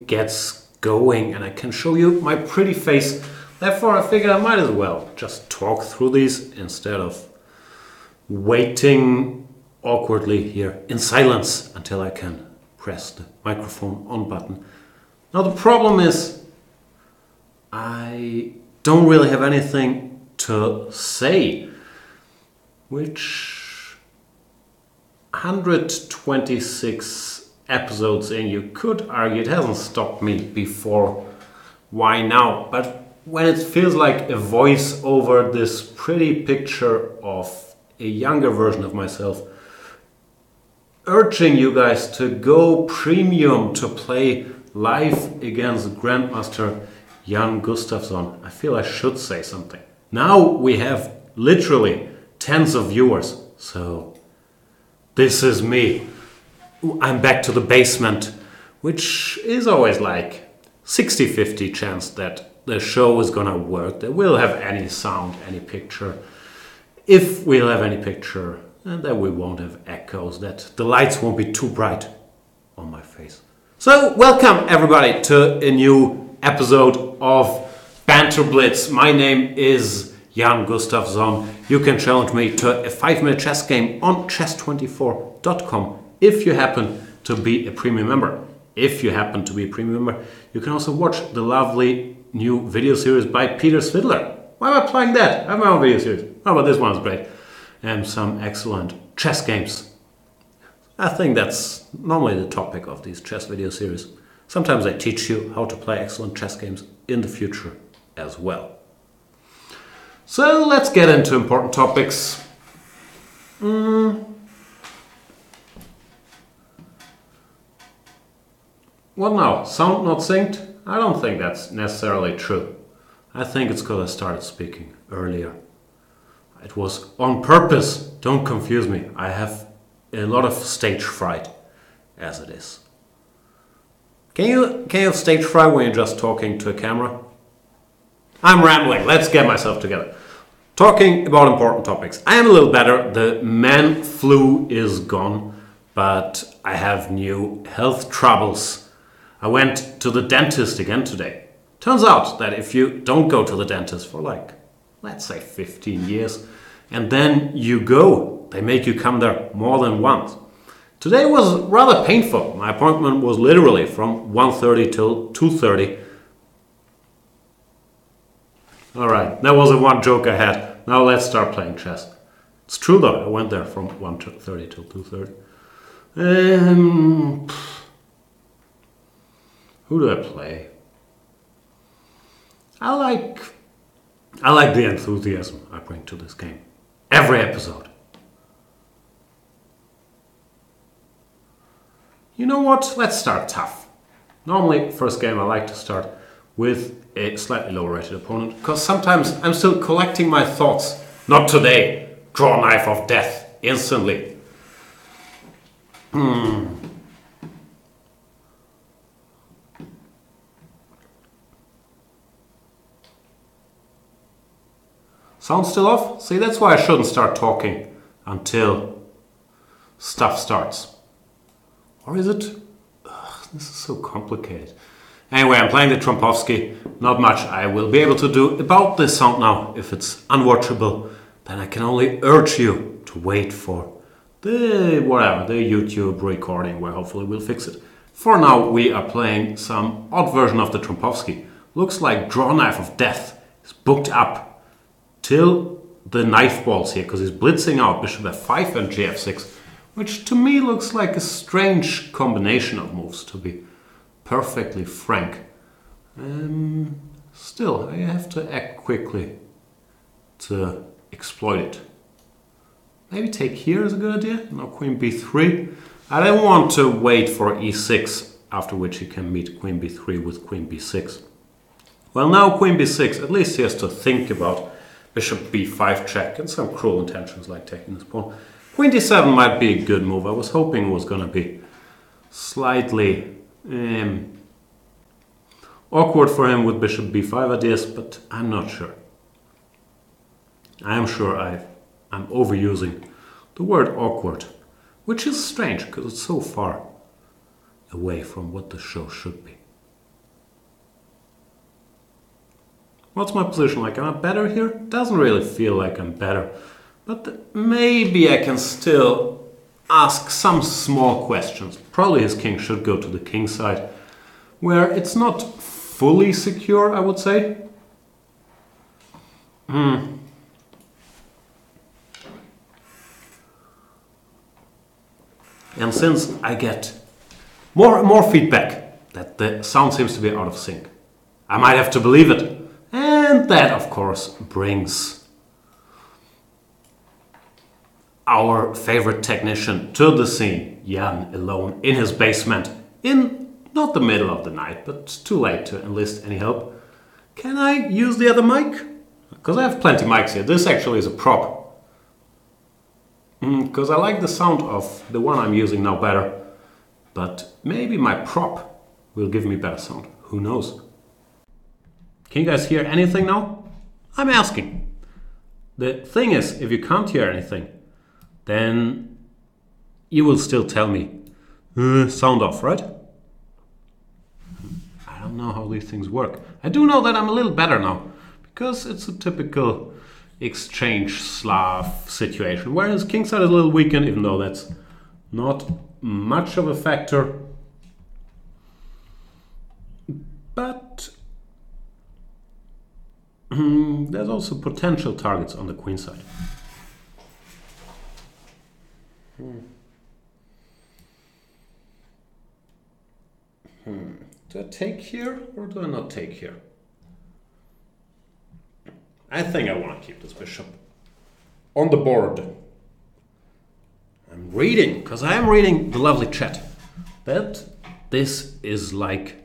gets going and I can show you my pretty face. Therefore, I figured I might as well just talk through these instead of waiting awkwardly here in silence until I can press the microphone on button. Now the problem is I don't really have anything to say, which 126 episodes in, you could argue it hasn't stopped me before. Why now? But when it feels like a voice over this pretty picture of a younger version of myself, urging you guys to go premium to play live against Grandmaster Jan Gustafsson, I feel I should say something. Now we have literally tens of viewers, so this is me. I'm back to the basement, which is always like 60-50 chance that the show is gonna work, that we'll have any sound, any picture. If we'll have any picture, and that we won't have echoes, that the lights won't be too bright on my face. So welcome everybody to a new episode of Banter Blitz. My name is Jan Gustafsson. You can challenge me to a 5-minute chess game on chess24.com if you happen to be a premium member. If you happen to be a premium member, you can also watch the lovely new video series by Peter Svidler. Why am I playing that? I have my own video series. Oh, but this one is great. And some excellent chess games. I think that's normally the topic of these chess video series. Sometimes I teach you how to play excellent chess games in the future as well. So let's get into important topics. What now? Sound not synced? I don't think that's necessarily true. I think it's because I started speaking earlier. It was on purpose. Don't confuse me. I have a lot of stage fright as it is. Can you have stage fright when you're just talking to a camera? I'm rambling. Let's get myself together. Talking about important topics. I am a little better. The man flu is gone, but I have new health troubles. I went to the dentist again today. Turns out that if you don't go to the dentist for like, let's say 15 years, and then you go, they make you come there more than once. Today was rather painful. My appointment was literally from 1:30 till 2:30. Alright, that was the one joke I had. Now let's start playing chess. It's true though, I went there from 1:30 till 2:30. Who do I play? I like the enthusiasm I bring to this game. Every episode. You know what? Let's start tough. Normally, first game I like to start with a slightly lower rated opponent, because sometimes I'm still collecting my thoughts. Not today. Draw knife of death instantly. Sound still off? See, that's why I shouldn't start talking until stuff starts. Or is it? Ugh, this is so complicated. Anyway, I'm playing the Trombofski. Not much I will be able to do about this sound now. If it's unwatchable, then I can only urge you to wait for the YouTube recording where hopefully we'll fix it. For now, we are playing some odd version of the Trombofski. Looks like draw knife of death is booked up till the knife balls here, because he's blitzing out bishop f5 and gf6, which to me looks like a strange combination of moves, to be perfectly frank. Still, I have to act quickly to exploit it. Maybe take here is a good idea. Now queen b3. I don't want to wait for e6, after which he can meet queen b3 with queen b6. Well, now queen b6, at least he has to think about bishop b5 check and some cruel intentions like taking this pawn. Queen d7 might be a good move. I was hoping it was going to be slightly awkward for him with bishop b5 ideas, but I'm not sure. I am sure I'm overusing the word awkward, which is strange because it's so far away from what the show should be. What's my position like? Am I better here? Doesn't really feel like I'm better. But maybe I can still ask some small questions. Probably his king should go to the king side, where it's not fully secure, I would say. And since I get more feedback that the sound seems to be out of sync, I might have to believe it. And that, of course, brings our favorite technician to the scene, Jan, alone in his basement, in not the middle of the night, but too late to enlist any help. Can I use the other mic? Because I have plenty of mics here. This actually is a prop. Because I like the sound of the one I'm using now better. But maybe my prop will give me better sound. Who knows? Can you guys hear anything now? I'm asking. The thing is, if you can't hear anything, then you will still tell me, sound off, right? I don't know how these things work. I do know that I'm a little better now, because it's a typical exchange Slav situation, whereas kingside is a little weakened, even though that's not much of a factor. But there's also potential targets on the queen side. Do I take here or do I not take here? I think I want to keep this bishop on the board. I'm reading, because I am reading the lovely chat, that this is like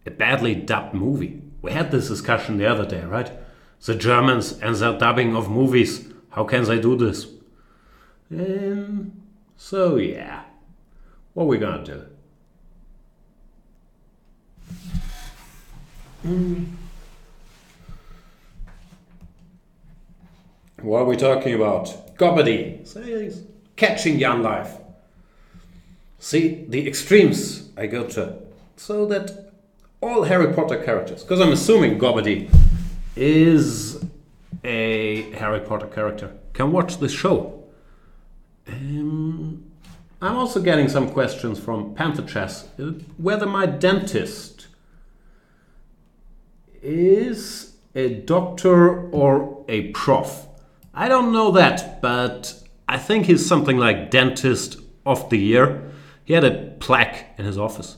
a badly dubbed movie. We had this discussion the other day, right? The Germans and their dubbing of movies. How can they do this? So yeah, what are we gonna do? What are we talking about? Gobbedy. Say, catching Jan live. See, the extremes I go to. So that all Harry Potter characters, because I'm assuming Gobbedy is a Harry Potter character, can watch this show. I'm also getting some questions from Panther Chess whether my dentist is a doctor or a prof. I don't know that, but I think he's something like Dentist of the Year. He had a plaque in his office.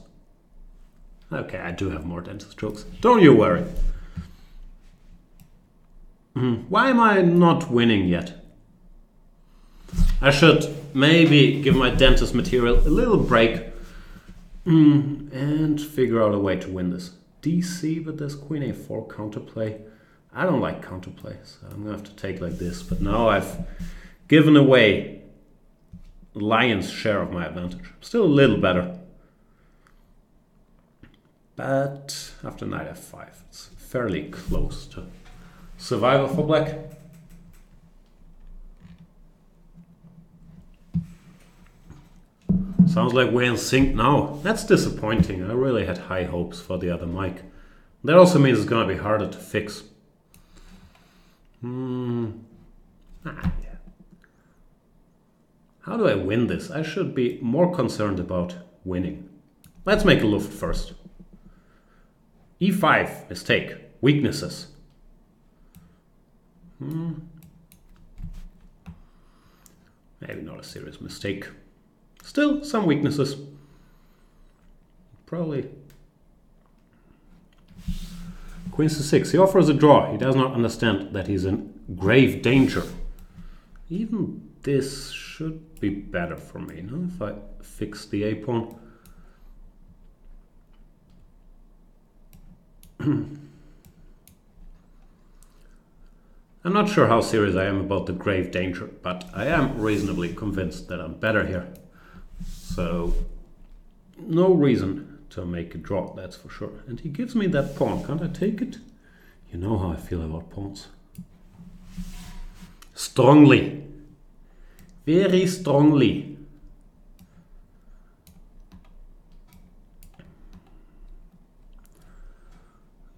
Okay, I do have more dentist jokes. Don't you worry. Why am I not winning yet? I should maybe give my dentist material a little break and figure out a way to win this. DC, but there's Queen A4 counterplay. I don't like counterplay, so I'm gonna have to take like this. But now I've given away the lion's share of my advantage. Still a little better. But after knight F5, it's fairly close to survival for black. Sounds like we're in sync now. That's disappointing. I really had high hopes for the other mic. That also means it's gonna be harder to fix. How do I win this? I should be more concerned about winning. Let's make a Luft first. E5, mistake. Weaknesses. Maybe not a serious mistake. Still, some weaknesses. Probably. Queen C6. He offers a draw. He does not understand that he's in grave danger. Even this should be better for me, no? If I fix the A-pawn. I'm not sure how serious I am about the grave danger, but I am reasonably convinced that I'm better here. So, no reason to make a draw, that's for sure. And he gives me that pawn. Can't I take it? You know how I feel about pawns. Strongly. Very strongly.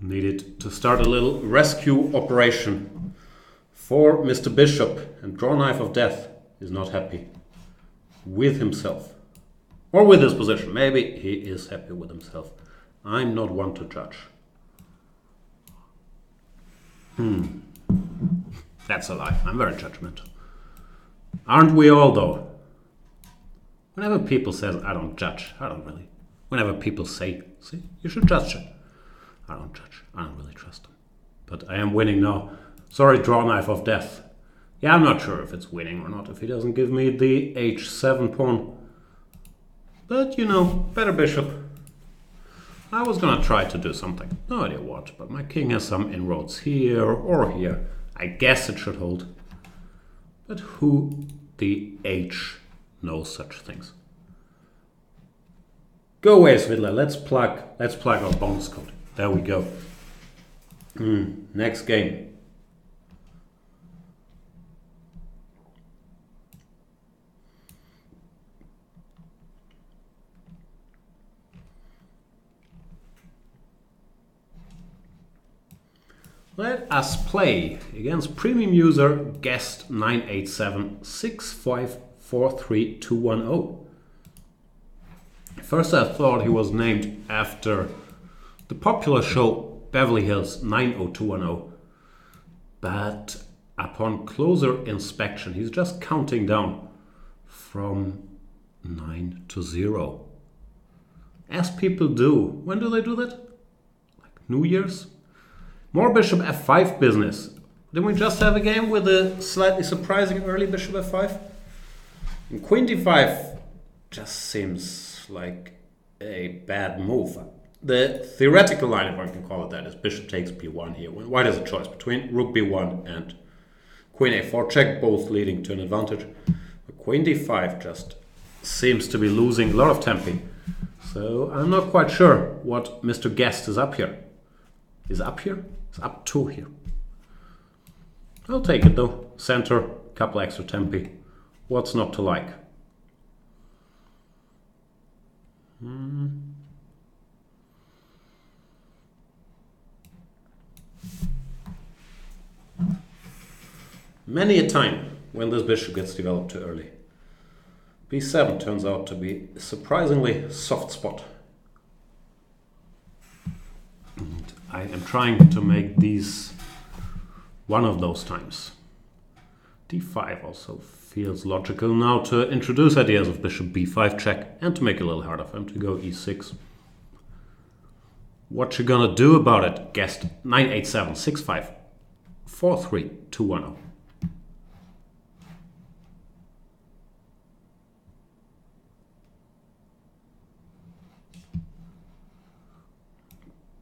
Needed to start a little rescue operation for Mr. Bishop, and draw knife of death is not happy with himself. Or with his position. Maybe he is happy with himself. I'm not one to judge. That's a lie. I'm very judgmental. Aren't we all, though? Whenever people say I don't judge, I don't really. Whenever people say, see, you should judge it. I don't judge. I don't really trust them. But I am winning now. Sorry, draw knife of death. Yeah, I'm not sure if it's winning or not, if he doesn't give me the h7 pawn. But, you know, better bishop. I was gonna try to do something. No idea what, but my king has some inroads here or here. I guess it should hold. But who the H knows such things? Go away, Svidler. Let's plug our bonus code. There we go. Next game. Let us play against premium user guest 98765432110. First I thought he was named after the popular show Beverly Hills 90210, but upon closer inspection he's just counting down from 9 to 0. As people do. When do they do that? Like New Year's? More bishop f5 business. Didn't we just have a game with a slightly surprising early bishop f5? And queen d5 just seems like a bad move. The theoretical line, if I can call it that, is bishop takes b1 here. White has a choice between rook b1 and queen a4 check, both leading to an advantage. But queen d5 just seems to be losing a lot of tempi. So I'm not quite sure what Mr. Guest is up here. Is up here? It's up to here. I'll take it though. Center, couple extra tempi. What's not to like? Many a time when this bishop gets developed too early. b7 turns out to be a surprisingly soft spot. And I am trying to make these one of those times. d5 also feels logical now to introduce ideas of bishop b5 check and to make it a little harder for him to go e6. What you gonna do about it? Guest 98765432110.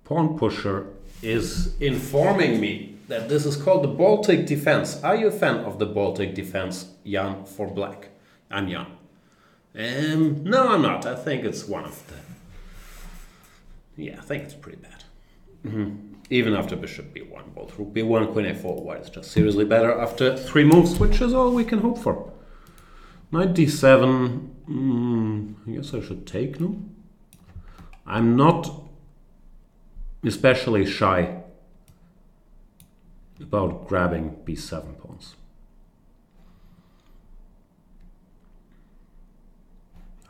Pawn pusher is informing me that this is called the Baltic defense. Are you a fan of the Baltic defense, Jan, for black? I'm Jan. No, I'm not. I think it's one of the... Yeah, I think it's pretty bad. Even after bishop b1, both rook b1, queen a4, white is just seriously better after 3 moves, which is all we can hope for. Knight d7, I guess I should take, no? I'm not especially shy about grabbing b7 pawns.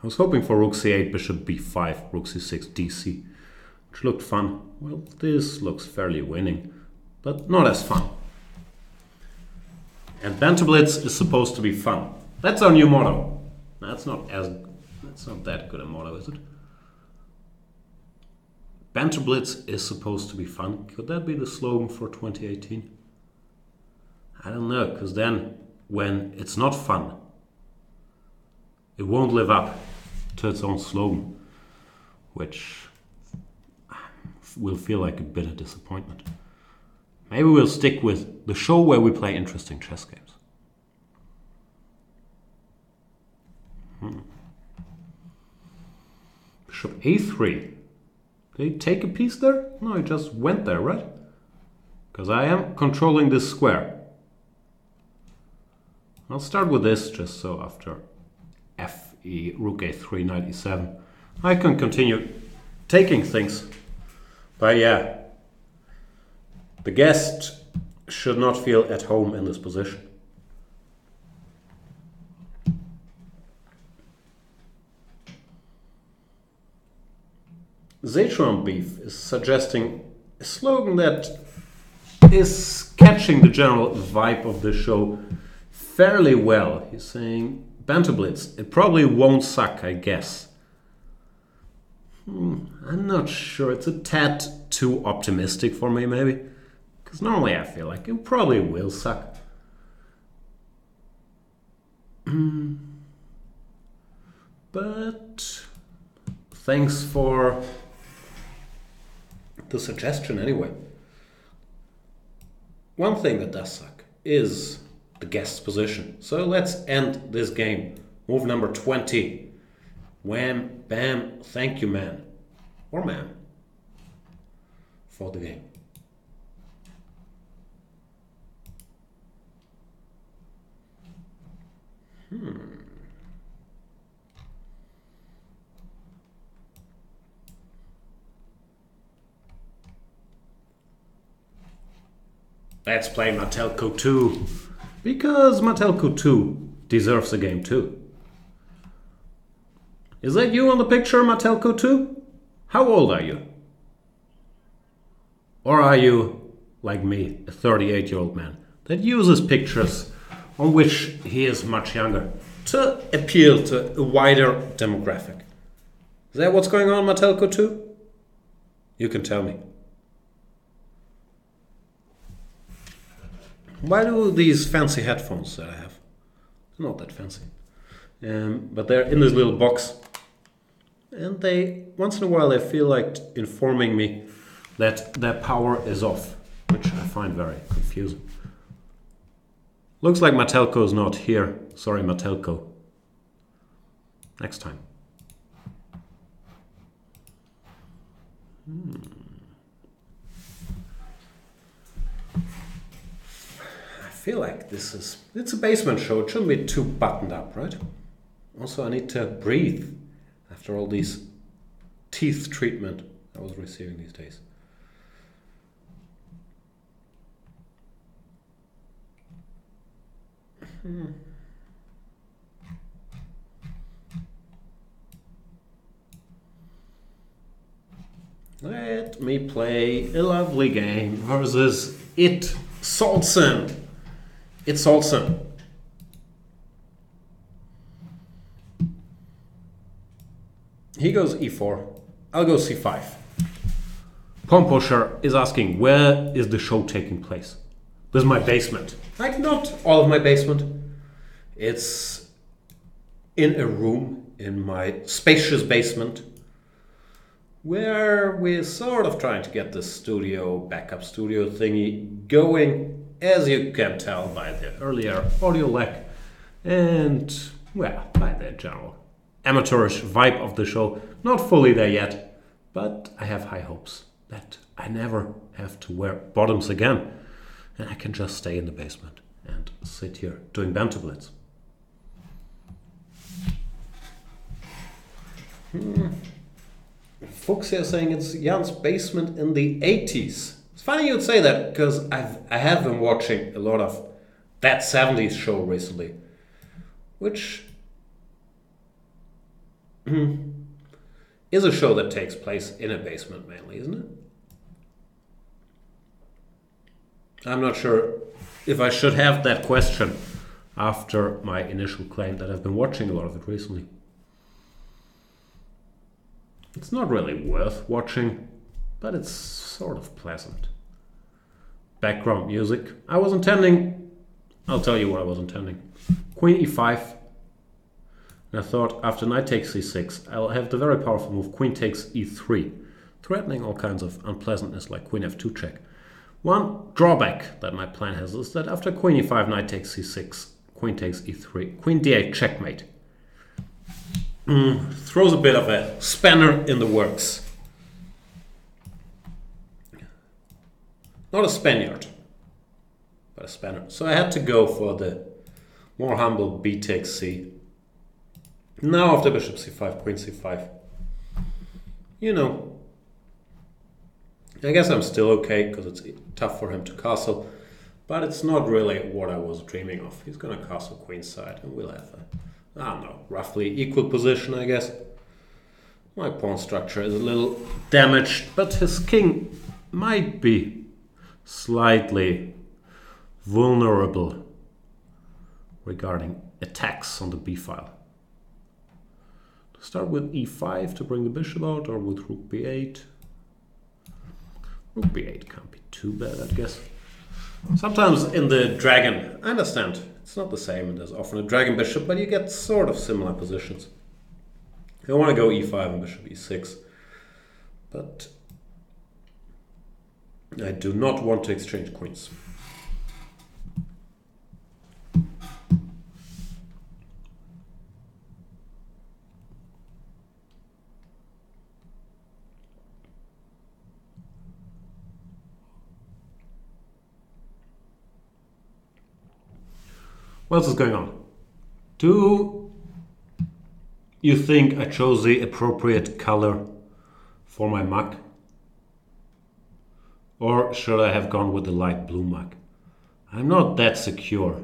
I was hoping for rook c8, bishop b5, rook c6, dc, which looked fun. Well, this looks fairly winning, but not as fun. And Banter Blitz is supposed to be fun. That's our new motto. That's not that good a motto, is it? Banter Blitz is supposed to be fun. Could that be the slogan for 2018? I don't know, because then when it's not fun, it won't live up to its own slogan, which will feel like a bitter disappointment. Maybe we'll stick with the show where we play interesting chess games. Bishop a3. Did he take a piece there? No, he just went there, right? Because I am controlling this square. I'll start with this, just so after fe, rook a3, knight e7, I can continue taking things. But yeah, The guest should not feel at home in this position. Zetron Beef is suggesting a slogan that is catching the general vibe of the show fairly well. He's saying, Banter Blitz, it probably won't suck, I guess. I'm not sure. It's a tad too optimistic for me, maybe. Because normally I feel like it probably will suck. But thanks for the suggestion anyway. One thing that does suck is the guest's position. So let's end this game. Move number 20. Wham, bam, thank you, man. Or ma'am. For the game. Let's play Matelko 2. Because Matelko 2 deserves a game too. Is that you on the picture, Matelko 2? How old are you? Or are you, like me, a 38-year-old man that uses pictures on which he is much younger to appeal to a wider demographic? Is that what's going on, Matelko 2? You can tell me. Why do these fancy headphones that I have? They're not that fancy. But they're in this little box. And they, once in a while, they feel like informing me that their power is off, which I find very confusing. Looks like Matelko is not here. Sorry, Matelko. Next time. I feel like it's a basement show. It shouldn't be too buttoned up, right? Also, I need to breathe after all these teeth treatment I was receiving these days. Let me play a lovely game versus It Saltson. It's Saltson. He goes e4. I'll go c5. Pawn Pusher is asking, where is the show taking place? This is my basement. Like, not all of my basement. It's in a room in my spacious basement where we're sort of trying to get this backup studio thingy going, as you can tell by the earlier audio lag and, well, by the general amateurish vibe of the show. Not fully there yet, but I have high hopes that I never have to wear bottoms again and I can just stay in the basement and sit here doing Banter Blitz. Fuchs here saying it's Jan's basement in the 80s. It's funny you'd say that because I have been watching a lot of that 70s show recently, which is a show that takes place in a basement mainly, isn't it? I'm not sure if I should have that question after my initial claim that I've been watching a lot of it recently. It's not really worth watching, but it's sort of pleasant. Background music. I'll tell you what I was intending. Queen e5. And I thought after knight takes c6, I'll have the very powerful move queen takes e3, threatening all kinds of unpleasantness like queen f2 check. One drawback that my plan has is that after queen e5, knight takes c6, queen takes e3, queen d8 checkmate. Throws a bit of a spanner in the works. Not a Spaniard, but a spanner. So I had to go for the more humble b takes c. Now after bishop c5, queen c5. You know, I guess I'm still okay because it's tough for him to castle, but it's not really what I was dreaming of. He's gonna castle queenside and we'll have a, I don't know, roughly equal position, I guess. My pawn structure is a little damaged, but his king might be slightly vulnerable regarding attacks on the b file. To start with e5 to bring the bishop out, or with rook b8. Rook b8 can't be too bad, I guess. Sometimes in the dragon, I understand, it's not the same, and there's often a dragon bishop, but you get sort of similar positions. I want to go e5 and bishop e6, but I do not want to exchange queens. What else is going on? Do you think I chose the appropriate color for my mug? Or should I have gone with the light blue mug? I'm not that secure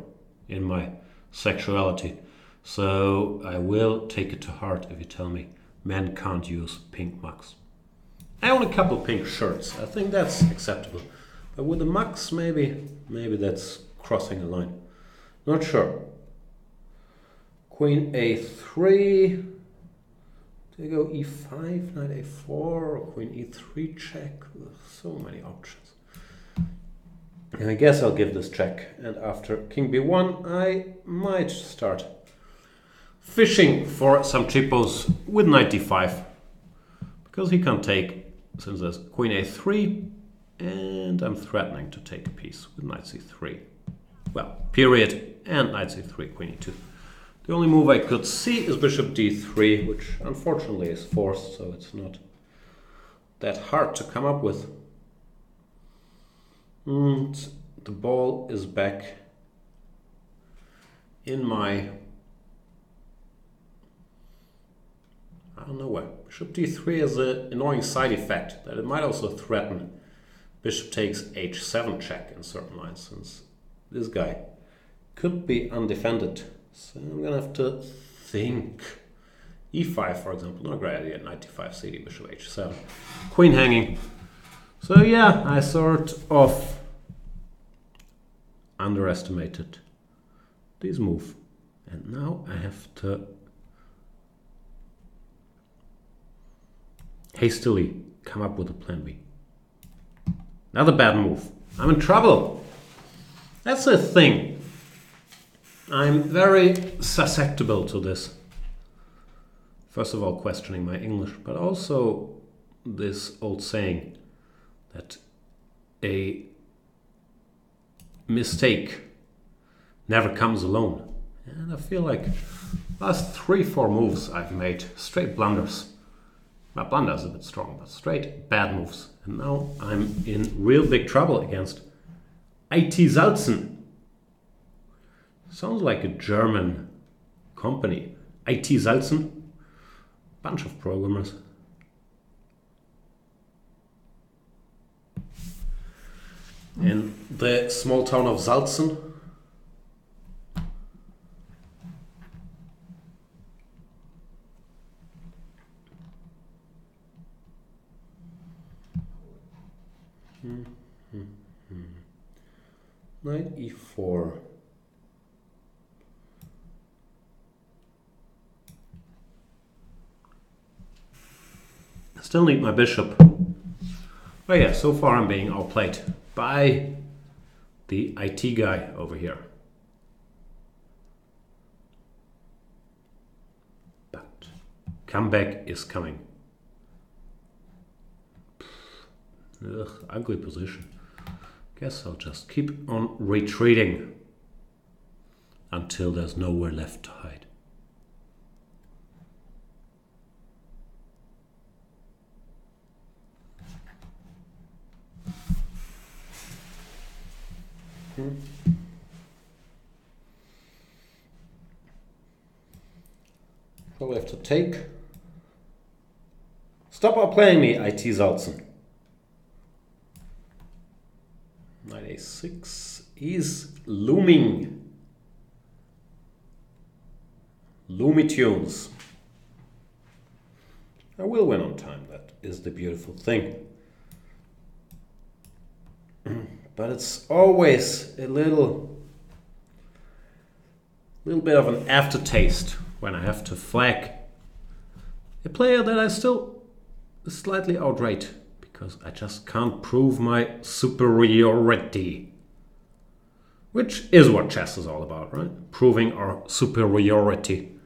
in my sexuality, so I will take it to heart if you tell me men can't use pink mugs. I own a couple pink shirts, I think that's acceptable. But with the mugs, maybe that's crossing a line. Not sure. Queen a3. Do you go e5, knight a4, or queen e3 check? Ugh, so many options. And I guess I'll give this check. And after king b1, I might start fishing for some cheapos with knight d5. Because he can't take, since there's queen a3, and I'm threatening to take a piece with knight c3. Well, period, and knight c3, queen e2. The only move I could see is bishop d3, which unfortunately is forced, so it's not that hard to come up with. And the ball is back in my, I don't know where. Bishop d3 has an annoying side effect that it might also threaten bishop takes h7 check in certain lines, since this guy could be undefended. So I'm gonna have to think. e5, for example, not a great idea. Knight d5 cd, bishop h7, queen hanging. So yeah, I sort of underestimated this move, and now I have to hastily come up with a plan B. Another bad move. I'm in trouble. That's the thing. I'm very susceptible to this. First of all, questioning my English, but also this old saying that a mistake never comes alone. And I feel like last 3-4 moves I've made straight blunders. My blunder is a bit strong, but straight bad moves. And now I'm in real big trouble against IT Salzen. Sounds like a German company. IT Salzen. Bunch of programmers. In the small town of Salzen. Knight e4. Still need my bishop. But yeah, so far I'm being outplayed by the IT guy over here. But comeback is coming. Ugh, ugly position. Guess I'll just keep on retreating until there's nowhere left to hide. Probably have to take. Stop outplaying me, IT Salzen. Knight a6 is looming. Loomy tunes. I will win on time, that is the beautiful thing. But it's always a little bit of an aftertaste when I have to flag a player that I still slightly outrate, because I just can't prove my superiority. Which is what chess is all about, right? Proving our superiority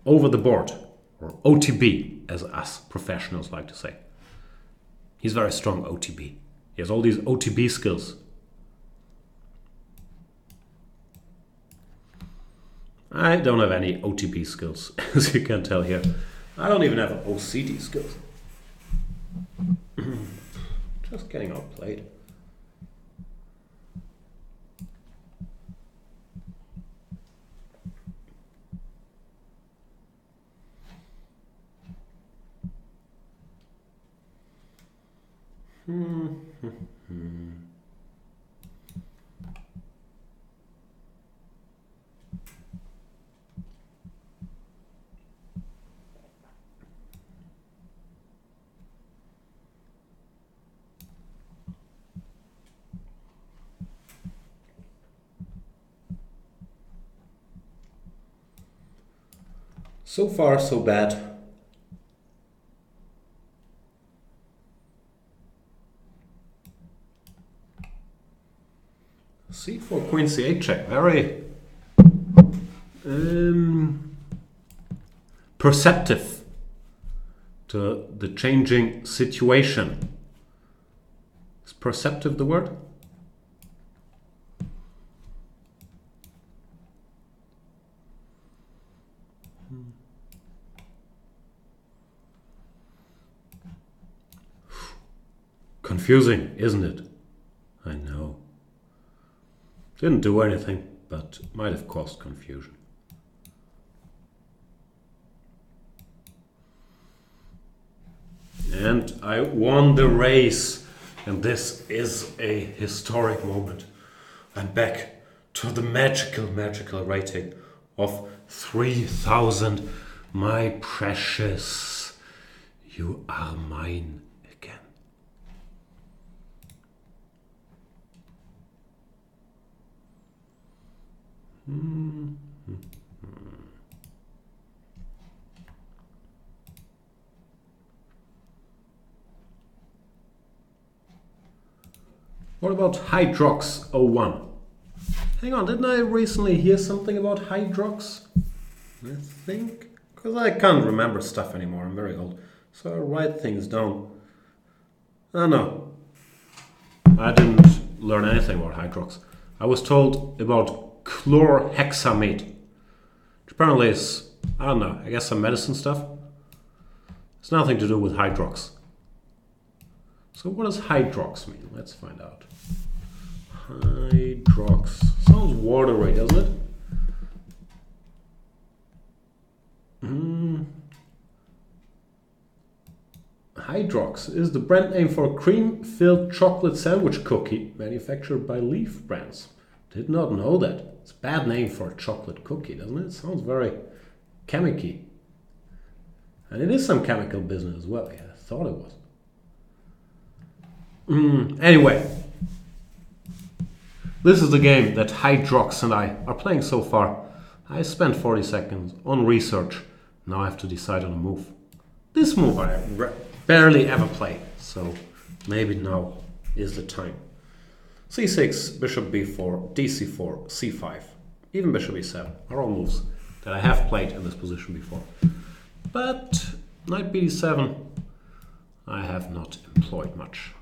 over the board, or OTB, as us professionals like to say. He's very strong OTB. He has all these OTB skills. I don't have any OTB skills, as you can tell here. I don't even have OCD skills. Just getting outplayed. So far, so bad. C4, Queen C8 check. Very perceptive to the changing situation. Is perceptive the word? Confusing, isn't it? I know. Didn't do anything, but might have caused confusion. And I won the race, and this is a historic moment. I'm back to the magical rating of 3,000. My precious, you are mine again. What about Hydrox 01? Hang on, didn't I recently hear something about Hydrox? I think, because I can't remember stuff anymore, I'm very old. So I write things down. Oh no, I didn't learn anything about Hydrox. I was told about chlorhexamate, which apparently is, I don't know, I guess some medicine stuff. It's nothing to do with Hydrox. So what does Hydrox mean? Let's find out. Hydrox. Sounds watery, doesn't it? Hydrox is the brand name for a cream-filled chocolate sandwich cookie manufactured by Leaf Brands. Did not know that. It's a bad name for a chocolate cookie, doesn't it? It sounds very chemical-y. And it is some chemical business as well. Yeah, I thought it was. Anyway, this is the game that Hydrox and I are playing so far. I spent 40 seconds on research. Now I have to decide on a move. This move I barely ever play, so maybe now is the time. C6, bishop b4, dc4, c5, even bishop e7 are all moves that I have played in this position before. But knight bd7 I have not employed much.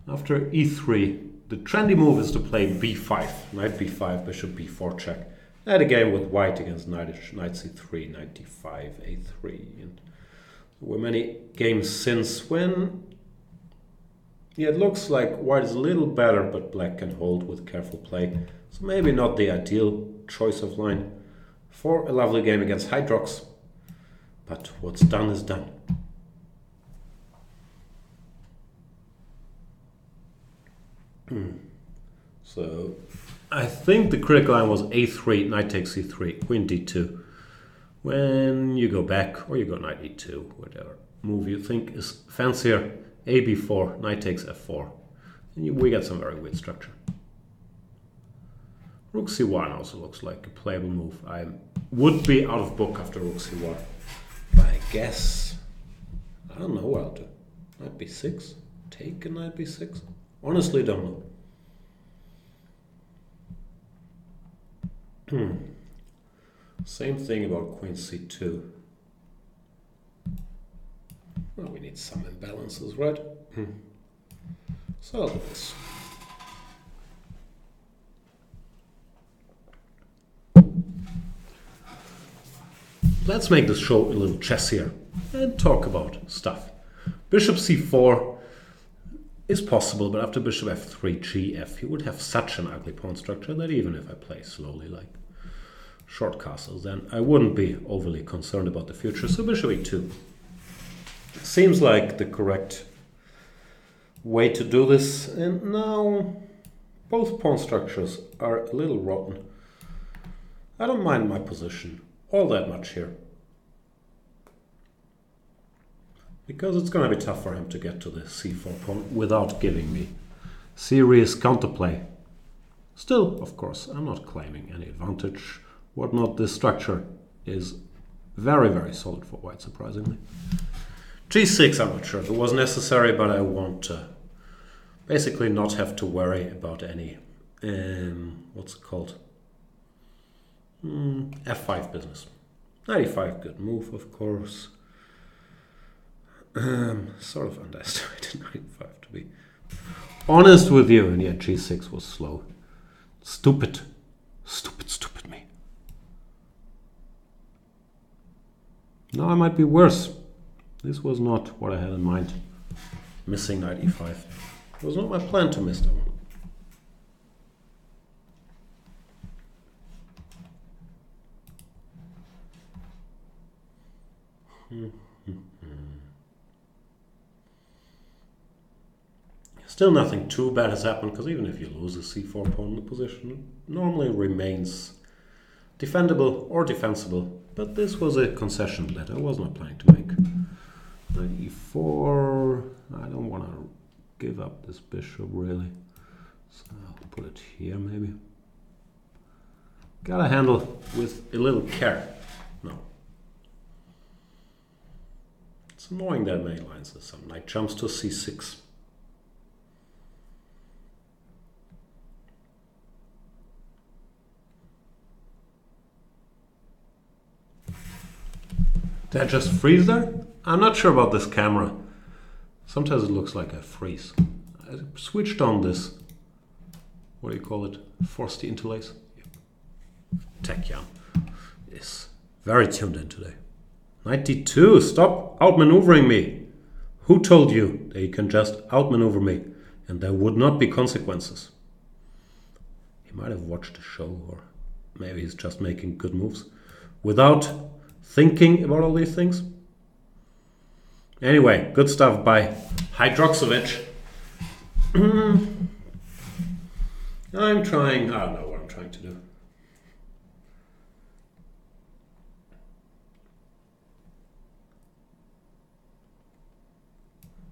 After e3, the trendy move is to play b5, knight b5, bishop b4 check. I had a game with white against knight c3, knight d5, a3, and there were many games since when it looks like white is a little better, but black can hold with careful play. So maybe not the ideal choice of line for a lovely game against Hydrox, but what's done is done. So I think the critical line was a3, knight takes c3, queen d2. When you go back, or you go knight e2, whatever move you think is fancier, a b4, knight takes f4. And we get some very weird structure. Rook c1 also looks like a playable move. I would be out of book after rook c1. But I guess, I don't know what I'll do. Knight b6? Take a knight b6? Honestly, don't know. Same thing about queen c2. Well, we need some imbalances, right? So I'll do this. Let's make this show a little chessier and talk about stuff. Bishop c4 is possible, but after bishop f3, gf, you would have such an ugly pawn structure that even if I play slowly, like short castles, then I wouldn't be overly concerned about the future. So bishop e2 seems like the correct way to do this. And now both pawn structures are a little rotten. I don't mind my position all that much here, because it's going to be tough for him to get to the c4 pawn without giving me serious counterplay. Still, of course, I'm not claiming any advantage. Whatnot, this structure is very, very solid for white, surprisingly. g6, I'm not sure if it was necessary, but I want to basically not have to worry about any, what's it called? f5 business. 95, good move, of course. Sort of underestimated 95, to be honest with you, and yet g6 was slow. Stupid me. Now I might be worse. This was not what I had in mind. Missing knight e5. It was not my plan to miss that one. Still nothing too bad has happened, because even if you lose a c4 pawn, the position normally remains defendable or defensible. But this was a concession that I was not planning to make. Knight e4. I don't want to give up this bishop really, so I'll put it here maybe. Gotta handle with a little care. No. It's annoying that many lines. There's some knight jumps to c6. Did I just freeze there? I'm not sure about this camera. Sometimes it looks like I freeze. I switched on this, what do you call it? Force the interlace? Yep. Tech Jan is very tuned in today. Knight d2, stop outmaneuvering me. Who told you that you can just outmaneuver me and there would not be consequences? He might have watched the show, or maybe he's just making good moves without thinking about all these things. Anyway, good stuff by Hydroxovich. I'm trying, I don't know what I'm trying to do.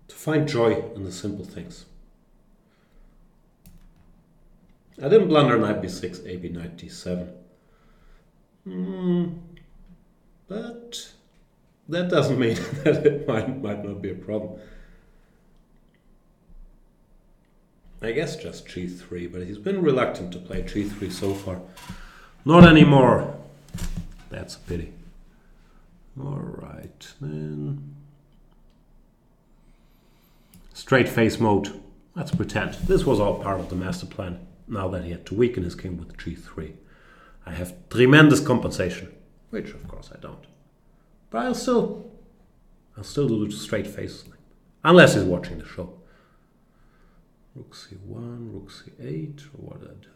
To find joy in the simple things. I didn't blunder knight b6, a b knight d7. But that doesn't mean that it might not be a problem. I guess just g3, but he's been reluctant to play g3 so far. Not anymore. That's a pity. Alright, then. Straight face mode. Let's pretend. This was all part of the master plan. Now that he had to weaken his king with g3. I have tremendous compensation. Which, of course, I don't. But I'll still do the straight face thing. Unless he's watching the show. Rook c1, rook c8, or what did I do?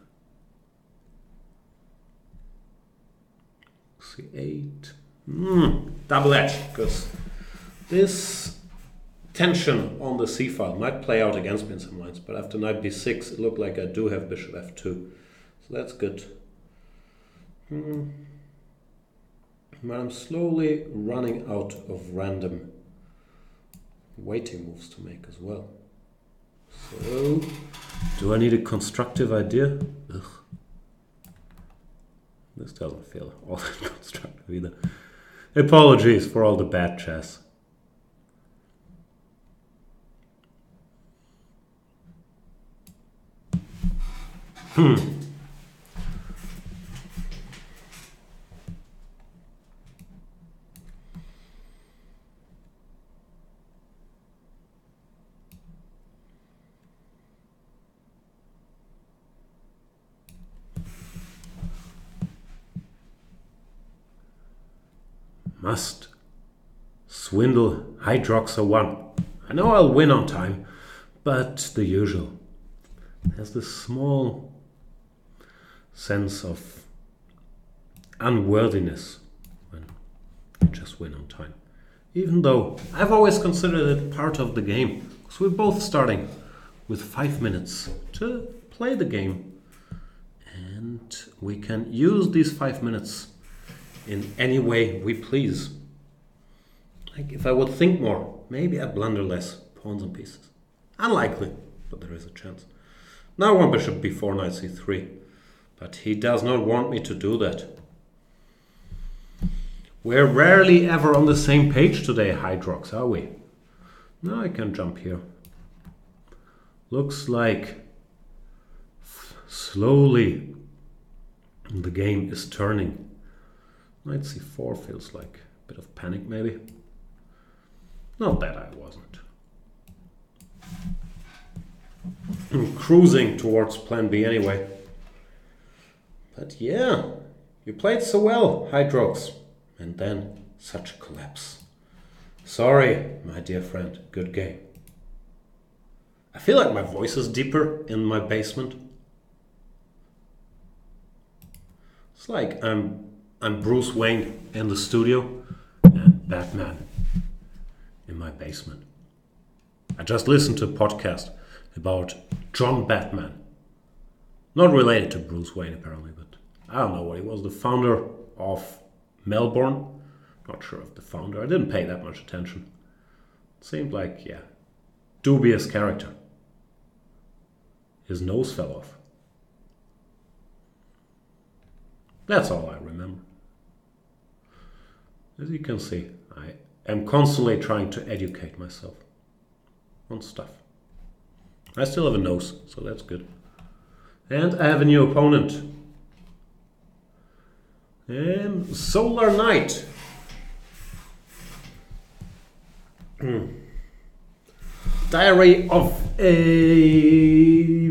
Rook c8. Double edge, because this tension on the c file might play out against me in some lines, but after knight b6 it looked like I do have bishop f2, so that's good. But I'm slowly running out of random waiting moves to make as well. So, do I need a constructive idea? Ugh. This doesn't feel all that constructive either. Apologies for all the bad chess. Must swindle Hydroxer 1. I know I'll win on time, but the usual. There's this small sense of unworthiness when you just win on time. Even though I've always considered it part of the game, because we're both starting with 5 minutes to play the game, and we can use these 5 minutes in any way we please. Like if I would think more, maybe I'd blunder less pawns and pieces. Unlikely, but there is a chance. Now I want bishop b4, knight c3, but he does not want me to do that. We're rarely ever on the same page today, Hydrox, are we? Now I can jump here. Looks like slowly the game is turning. Knight c4 feels like a bit of panic, maybe. Not that I wasn't. I'm cruising towards plan B anyway. But yeah, you played so well, Hydrox. And then such a collapse. Sorry, my dear friend, good game. I feel like my voice is deeper in my basement. It's like I'm Bruce Wayne in the studio and Batman in my basement. I just listened to a podcast about John Batman. Not related to Bruce Wayne apparently, but I don't know what he was. The founder of Melbourne. Not sure of the founder. I didn't pay that much attention. It seemed like, yeah, dubious character. His nose fell off. That's all I remember. As you can see, I am constantly trying to educate myself on stuff. I still have a nose, so that's good. And I have a new opponent. Solar Knight. Diary of a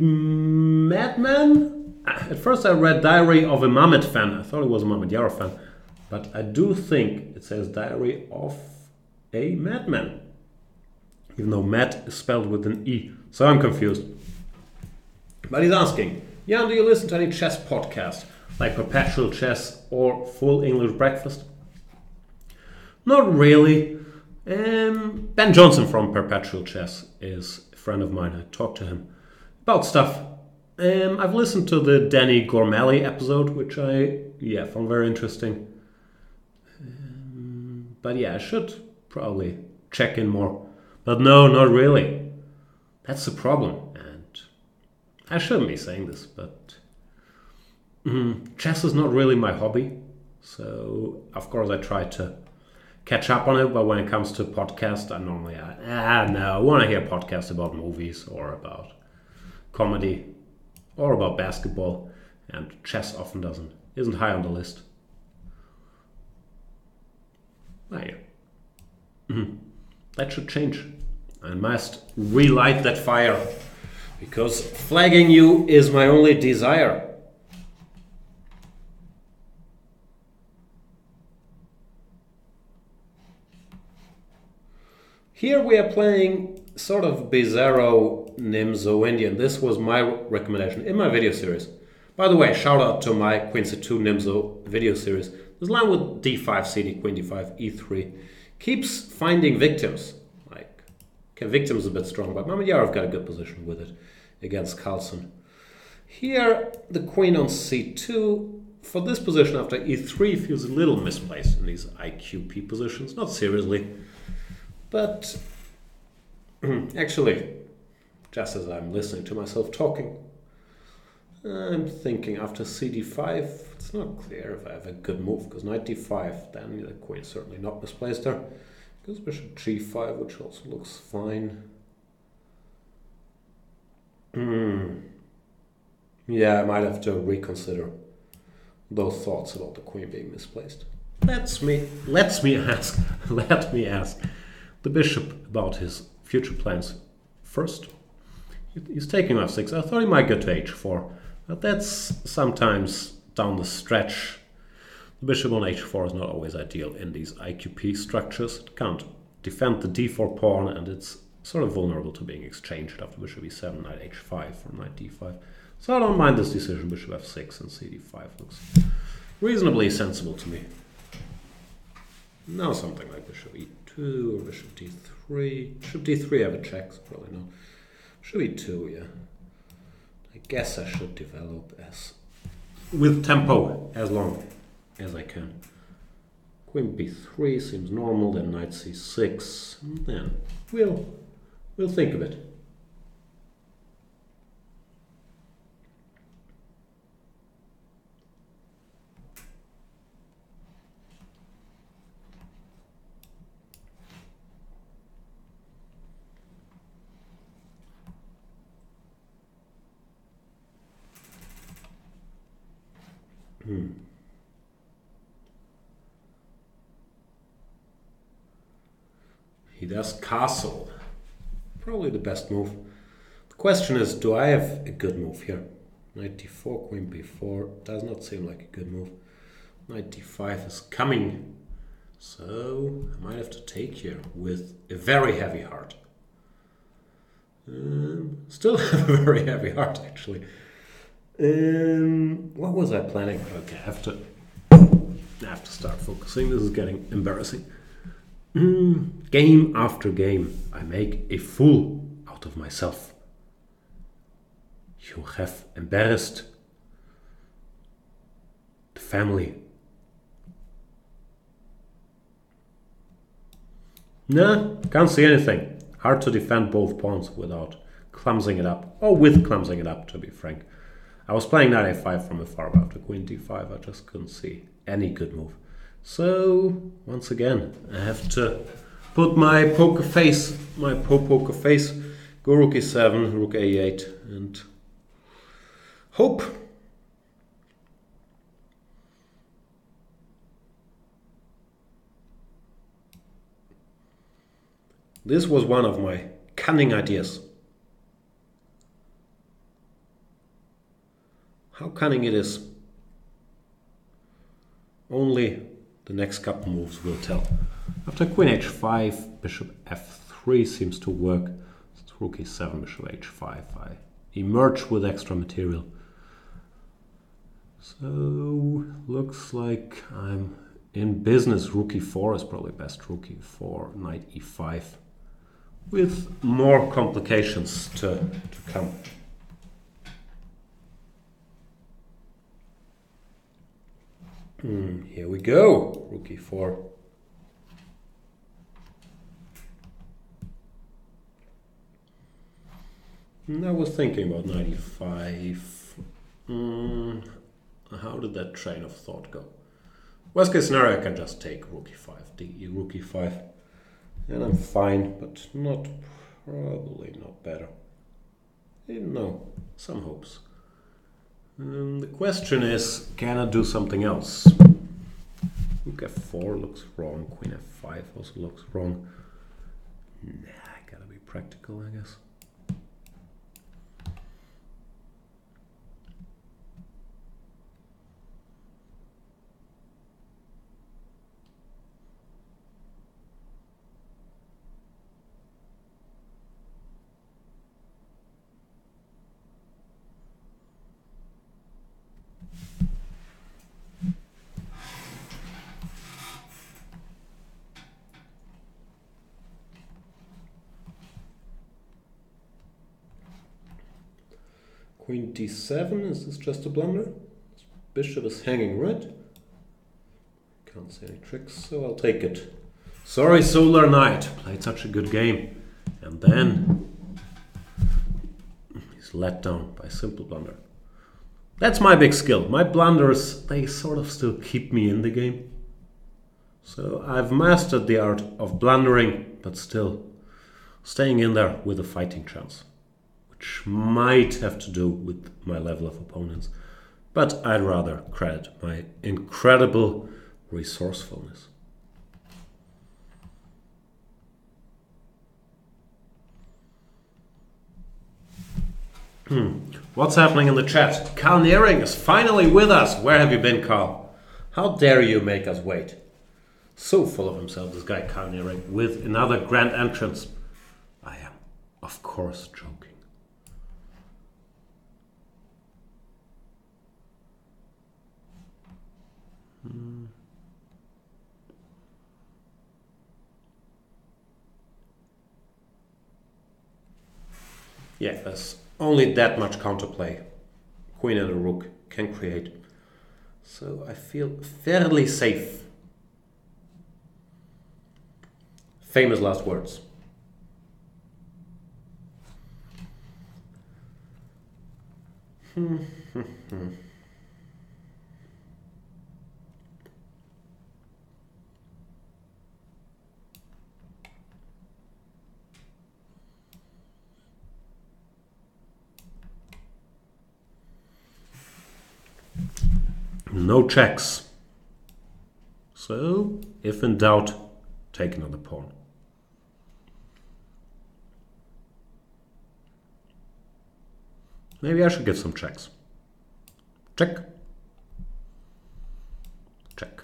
Madman? At first I read Diary of a Mamet fan. I thought it was a Mamet Yarrow fan. But I do think it says Diary of a Madman. Even though Matt is spelled with an E. So I'm confused. But he's asking, Jan, do you listen to any chess podcasts? Like Perpetual Chess or Full English Breakfast? Not really. Ben Johnson from Perpetual Chess is a friend of mine. I talked to him about stuff. I've listened to the Danny Gormley episode, which I found very interesting. But yeah, I should probably check in more. But no, not really. That's the problem. And I shouldn't be saying this, but chess is not really my hobby. So, of course, I try to catch up on it. But when it comes to podcasts, I normally, I want to hear podcasts about movies or about comedy or about basketball. And chess often isn't high on the list. That should change. I must relight that fire, because flagging you is my only desire. Here we are playing sort of bizarro Nimzo-Indian. This was my recommendation in my video series. By the way, shout out to my Queen C2 Nimzo video series. This line with d5, cd, queen d5, e3 keeps finding victims. Like, Okay, victim's a bit strong, but Mamedyarov got a good position with it against Carlsen. Here, the queen on c2. For this position after e3 feels a little misplaced in these IQP positions. Not seriously, but actually, just as I'm listening to myself talking, I'm thinking after cd5, it's not clear if I have a good move, because knight d5, then the queen's certainly not misplaced there. Goes bishop g5, which also looks fine. Yeah, I might have to reconsider those thoughts about the queen being misplaced. Let me ask the bishop about his future plans first. He's taking f6. I thought he might go to h4, but that's sometimes down the stretch. The bishop on h4 is not always ideal in these IQP structures. It can't defend the d4 pawn, and it's sort of vulnerable to being exchanged after bishop e7, knight h5, or knight d5. So I don't mind this decision. Bishop f6 and cd5 looks reasonably sensible to me. Now something like bishop e2 or bishop d3. Bishop d3 I have a check, so probably not. Bishop e2, yeah. I guess I should develop as with tempo as long as I can. Queen b3 seems normal, then knight c6. And then we'll think of it. He does castle. Probably the best move. The question is, do I have a good move here? Knight d4, queen b4 does not seem like a good move. Knight d5 is coming. So I might have to take here with a very heavy heart. Still have a very heavy heart, actually. What was I planning? Okay, I have to start focusing. This is getting embarrassing. Game after game, I make a fool out of myself. You have embarrassed the family. Nah, can't see anything. Hard to defend both pawns without clumsing it up, or with clumsing it up, to be frank. I was playing knight a5 from afar, but after queen d5 I just couldn't see any good move. So, once again, I have to put my poker face, go rook e7, rook a8, and hope. This was one of my cunning ideas. How cunning it is, only the next couple moves will tell. After queen h5, bishop f3 seems to work. It's rook e7, bishop h5. I emerge with extra material. So, looks like I'm in business. Rook e4 is probably best. Rook e4, knight e5. With more complications to come. Here we go, rook e4. I was thinking about knight e5. How did that train of thought go? Worst case scenario, I can just take rook e5, de rook e5. And I'm fine, but probably not better. No, some hopes. The question is, can I do something else? Rook f4 looks wrong, queen f5 also looks wrong. Nah, gotta be practical, I guess. Queen d7, is this just a blunder? Bishop is hanging red. Can't see any tricks, so I'll take it. Sorry, Solar Knight, played such a good game. And then he's let down by a simple blunder. That's my big skill. My blunders, they sort of still keep me in the game. So I've mastered the art of blundering, but still staying in there with a fighting chance. Which might have to do with my level of opponents. But I'd rather credit my incredible resourcefulness. What's happening in the chat? Carl Neering is finally with us. Where have you been, Carl? How dare you make us wait? So full of himself, this guy Carl Neering, with another grand entrance. I am, of course, joking. Yeah, there's only that much counterplay Queen and a Rook can create. So I feel fairly safe. Famous last words. No checks. So, if in doubt, take another pawn. Maybe I should give some checks. Check. Check.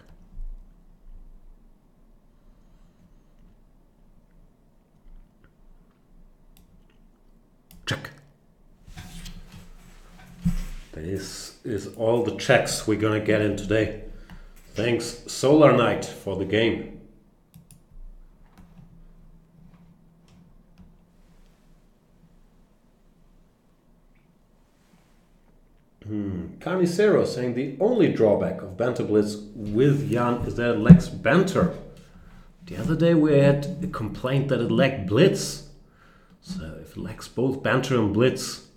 Check. This is all the checks we're gonna get in today. Thanks, Solar Knight, for the game. Carnicero saying the only drawback of Banter Blitz with Jan is that it lacks banter. The other day we had a complaint that it lacked blitz. So if it lacks both banter and blitz,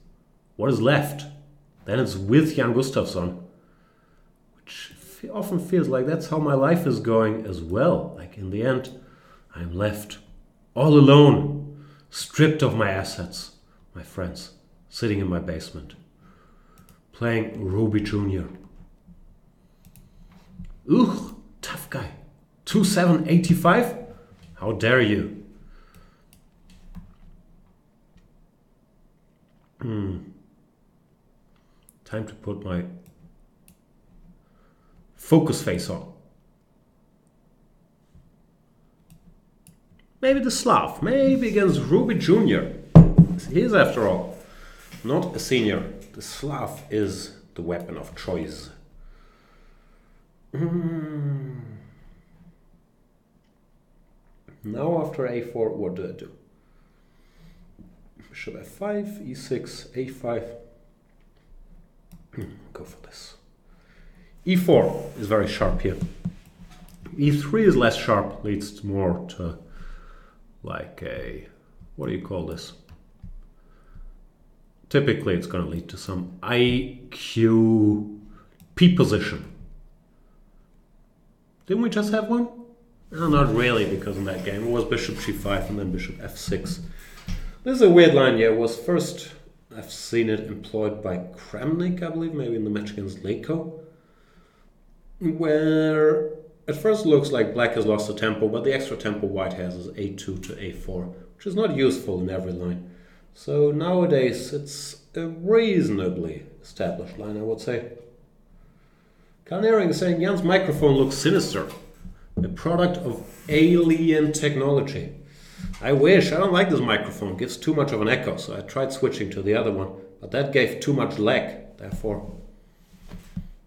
what is left? Then it's with Jan Gustafsson, which often feels like that's how my life is going as well. Like in the end, I'm left all alone, stripped of my assets, my friends, sitting in my basement, playing Ruby Jr. Ugh, tough guy. 2785? How dare you? Time to put my focus face on. Maybe the Slav, maybe against Ruby Jr. He is, after all, not a senior. The Slav is the weapon of choice. Now after a4, what do I do? Bishop f5, e6, a5. Go for this. e4 is very sharp here. e3 is less sharp, leads more to like a, what do you call this? Typically it's going to lead to some IQ P position. Didn't we just have one? No, not really, because in that game it was bishop g5 and then bishop f6. This is a weird line here. It was first, I've seen it employed by Kramnik, I believe, maybe in the match against Leko, where at first it looks like black has lost the tempo, but the extra tempo white has is a2 to a4, which is not useful in every line. So nowadays it's a reasonably established line, I would say. Carnering is saying Jan's microphone looks sinister, a product of alien technology. I wish. I don't like this microphone. It gives too much of an echo, so I tried switching to the other one, but that gave too much lag. Therefore,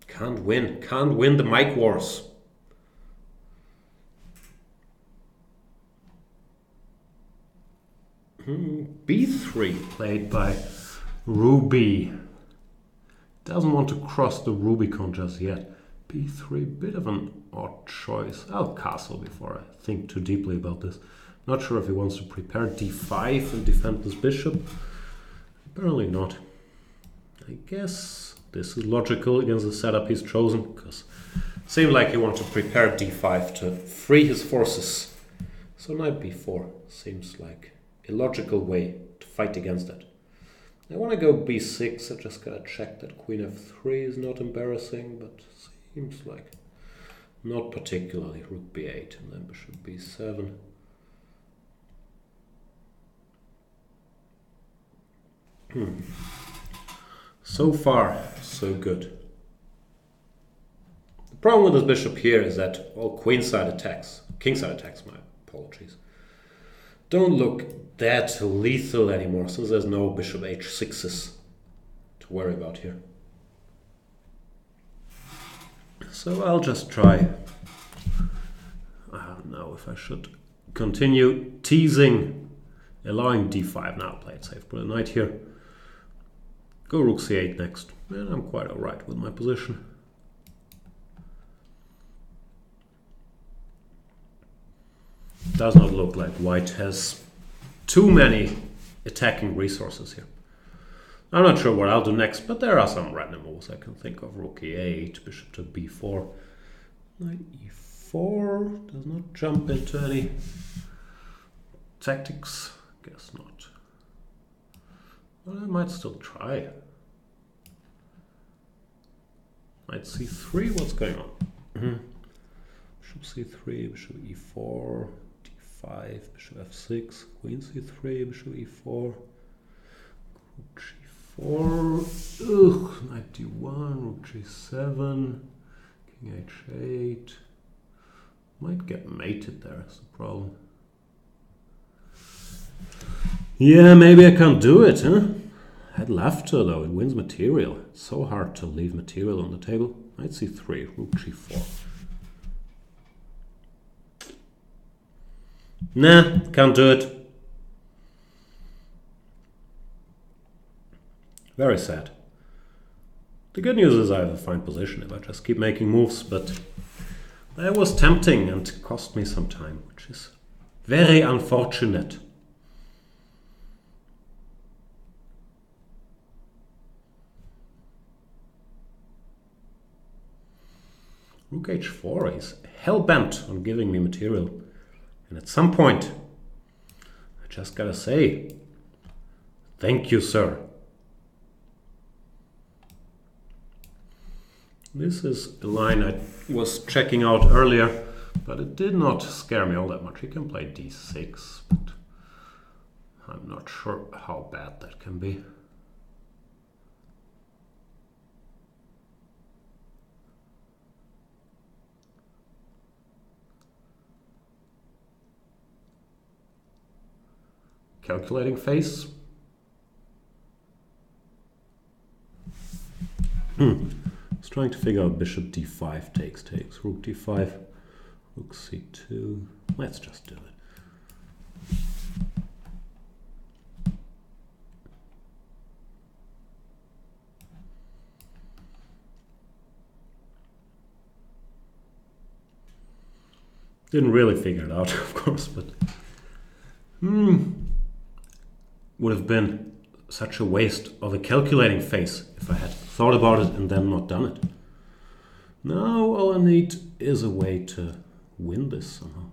can't win. Can't win the mic wars. B3 played by Ruby. doesn't want to cross the Rubicon just yet. b3, bit of an odd choice. I'll castle before I think too deeply about this. Not sure if he wants to prepare d5 and defend this bishop. Apparently not. I guess this is logical against the setup he's chosen, because it seemed like he wanted to prepare d5 to free his forces. So knight b4 seems like a logical way to fight against it. I want to go b6, I just gotta check that queen f3 is not embarrassing, but seems like not particularly. Rook b8 and then bishop b7. So far, so good. The problem with this bishop here is that all queenside attacks, kingside attacks, my apologies, don't look that lethal anymore, since there's no bishop h6s to worry about here. So I'll just try. I don't know if I should continue teasing, allowing d5 now, play it safe, put a knight here. Go rook c8 next, and I'm quite alright with my position. Does not look like white has too many attacking resources here. I'm not sure what I'll do next, but there are some random moves I can think of. Rook e8, bishop to b4, knight e4, does not jump into any tactics, guess not. Well, I might still try. Knight c3, what's going on? Bishop c3, bishop e4, d5, bishop f6, queen c3, bishop e4, rook g4, ugh, knight d1, rook g7, king h8. Might get mated there, that's the problem. Yeah, maybe I can't do it, huh? I'd love to, though. It wins material. It's so hard to leave material on the table. Knight c3, rook g4. Nah, can't do it. Very sad. The good news is I have a fine position if I just keep making moves, but that was tempting and cost me some time, which is very unfortunate. Rook h4, he's hell-bent on giving me material. And at some point, I just gotta say, thank you, sir. This is a line I was checking out earlier, but it did not scare me all that much. He can play d6, but I'm not sure how bad that can be. Calculating face. I was trying to figure out bishop d5 takes. Rook d5, rook c2. Let's just do it. Didn't really figure it out, of course, but would have been such a waste of a calculating phase if I had thought about it and then not done it. Now all I need is a way to win this somehow.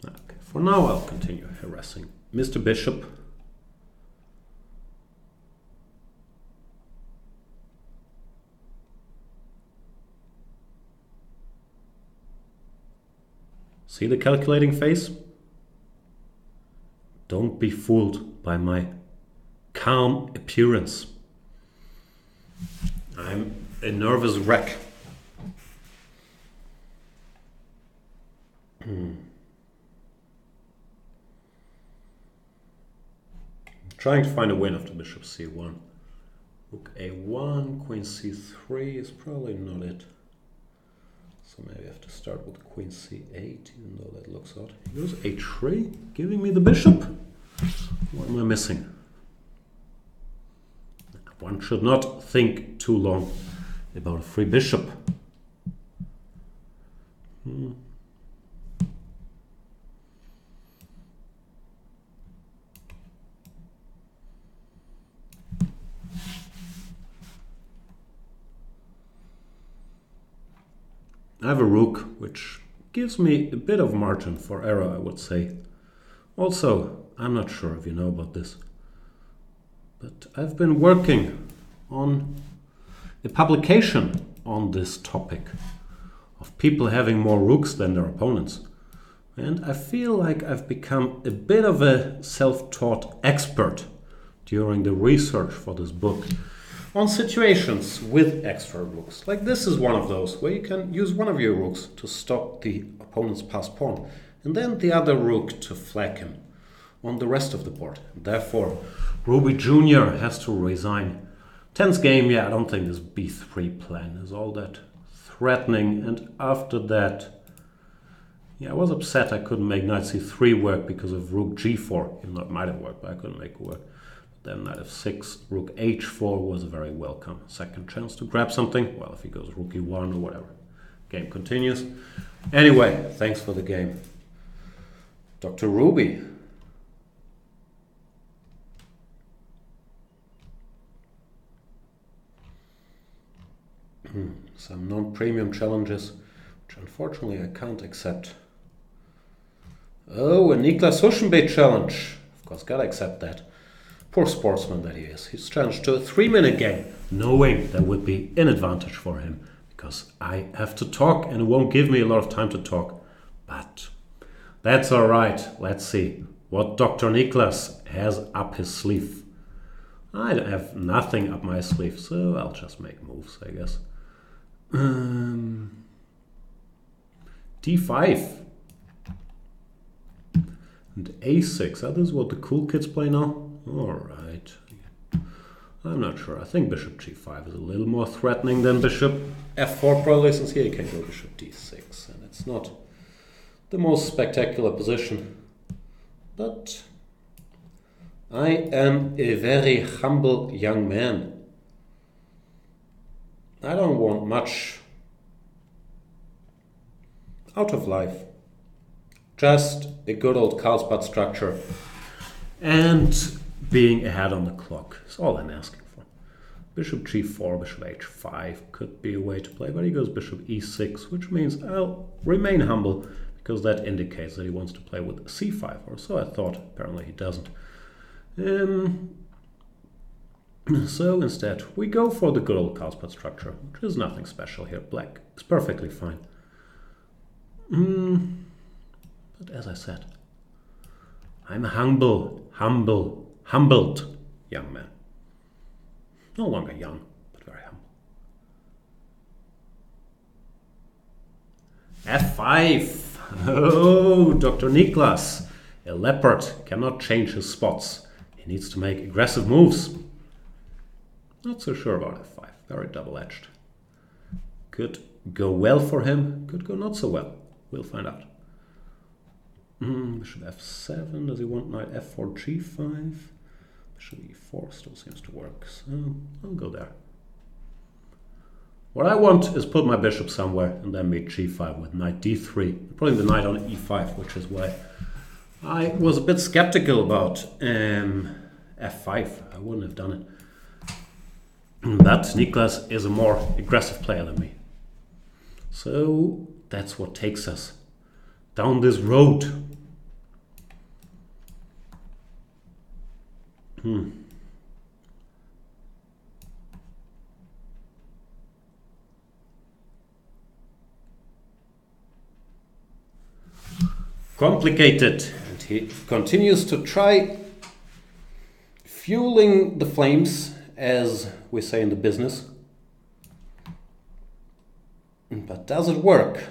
Okay, for now I'll continue harassing Mr. Bishop. See the calculating face? Don't be fooled by my calm appearance. I'm a nervous wreck. Trying to find a win after bishop c1. Rook a1, queen c3 is probably not it. So maybe I have to start with queen c8, even though that looks odd. He goes h3, giving me the bishop. What am I missing? One should not think too long about a free bishop. I have a rook, which gives me a bit of margin for error, I would say. Also, I'm not sure if you know about this, but I've been working on a publication on this topic of people having more rooks than their opponents. And I feel like I've become a bit of a self-taught expert during the research for this book on situations with extra rooks. Like this is one of those where you can use one of your rooks to stop the opponent's passed pawn and then the other rook to flank him on the rest of the board. Therefore, Ruby Jr. has to resign. 10th game, yeah, I don't think this b3 plan is all that threatening. And after that, yeah, I was upset I couldn't make knight c3 work because of rook g4. Even though it might have worked, but I couldn't make it work. Then knight f6, rook h4 was a very welcome second chance to grab something. Well, if he goes rook e1 or whatever. Game continues. Anyway, thanks for the game, Dr. Ruby. Some non-premium challenges, which unfortunately I can't accept. Oh, a Niklas Huschenbeet challenge. Of course, gotta accept that. Poor sportsman that he is. He's challenged to a 3-minute game, knowing there would be an advantage for him, because I have to talk and it won't give me a lot of time to talk. But that's alright. Let's see what Dr. Niklas has up his sleeve. I have nothing up my sleeve, so I'll just make moves, I guess. D5 and A6. Are this what the cool kids play now? Alright. I'm not sure. I think bishop G5 is a little more threatening than bishop F4 probably, since here you can go bishop D6 and it's not the most spectacular position. But I am a very humble young man. I don't want much out of life. Just a good old Carlsbad structure and being ahead on the clock is all I'm asking for. Bishop G4, bishop H5 could be a way to play, but he goes bishop E6, which means I'll remain humble because that indicates that he wants to play with C5, or so I thought. Apparently he doesn't. So instead, we go for the good old Carlsbad structure, which is nothing special here. Black is perfectly fine. But as I said, I'm a humbled young man. No longer young, but very humble. F5. Oh, Dr. Niklas. A leopard cannot change his spots. He needs to make aggressive moves. Not so sure about F5. Very double-edged. Could go well for him. Could go not so well. We'll find out. Bishop F7. Does he want knight F4, G5? Bishop E4 still seems to work. So I'll go there. What I want is put my bishop somewhere and then meet G5 with knight D3. Putting the knight on E5, which is why I was a bit skeptical about F5. I wouldn't have done it. But Niklas is a more aggressive player than me. So that's what takes us down this road. Complicated. And he continues to try fueling the flames, as we say in the business. But does it work?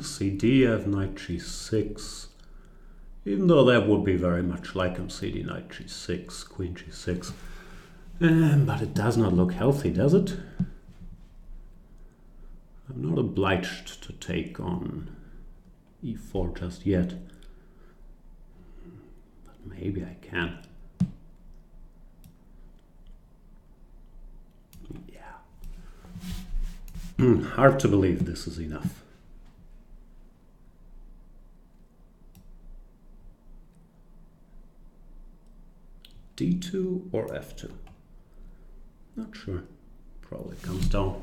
CD, I have knight G6. Even though that would be very much like him, CD, knight G6, queen G6. But it does not look healthy, does it? I'm not obliged to take on E4 just yet. Maybe I can. Yeah. Hard to believe this is enough. D2 or F2? Not sure. Probably comes down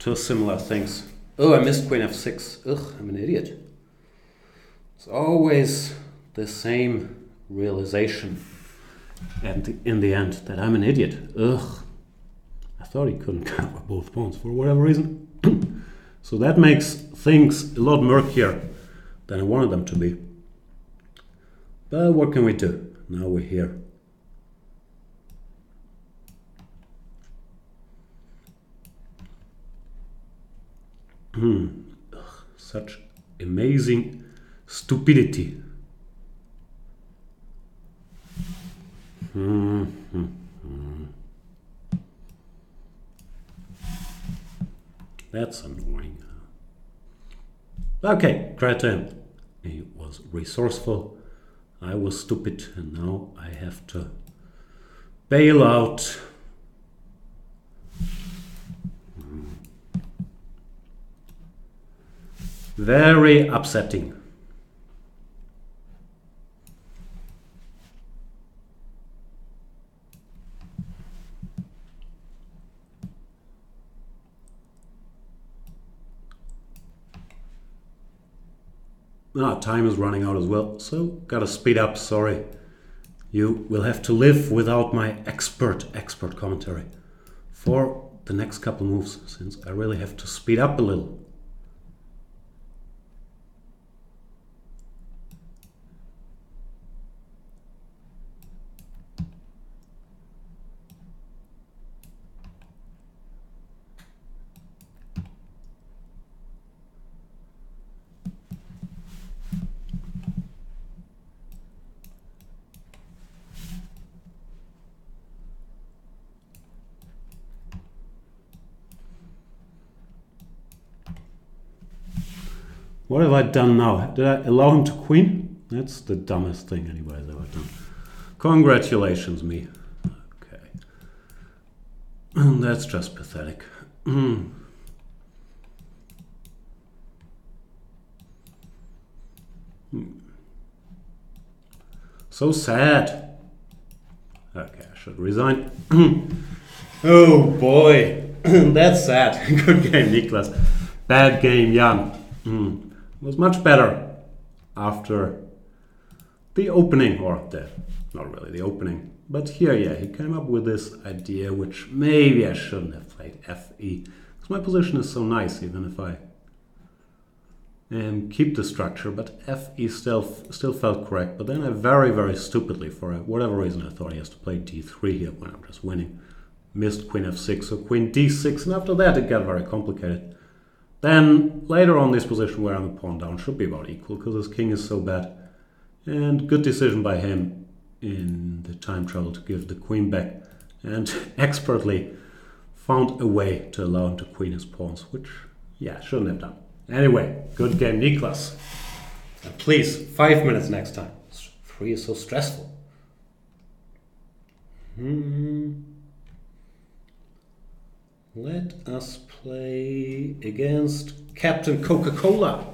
to similar things. Oh, I missed Queen F6. Ugh, I'm an idiot. It's always the same realization in the end that I'm an idiot. Ugh. I thought he couldn't cover both pawns for whatever reason. So that makes things a lot murkier than I wanted them to be. But what can we do? Now we're here. Ugh, such amazing stupidity. That's annoying. Okay, credit to him. He was resourceful. I was stupid, and now I have to bail out. Very upsetting. Time is running out as well, so gotta speed up, sorry. You will have to live without my expert commentary for the next couple moves, since I really have to speed up a little. What have I done now? Did I allow him to queen? That's the dumbest thing anybody's ever done. Congratulations, me. Okay. That's just pathetic. So sad. Okay, I should resign. Oh boy, that's sad. Good game, Niklas. Bad game, Jan. It was much better after the opening, or not really the opening, but here, yeah, he came up with this idea, which maybe I shouldn't have played FE, because my position is so nice, even if I keep the structure, but FE still felt correct. But then I very, very stupidly, for whatever reason, I thought he has to play D3 here when I'm just winning. Missed Queen F6, so Queen D6, and after that it got very complicated. Then, later on, this position where I'm a pawn down should be about equal, because his king is so bad. And good decision by him in the time travel to give the queen back, and expertly found a way to allow him to queen his pawns, which, yeah, shouldn't have done. Anyway, good game, Niklas. And please, 5 minutes next time. 3 is so stressful. Let us play against Captain Coca-Cola.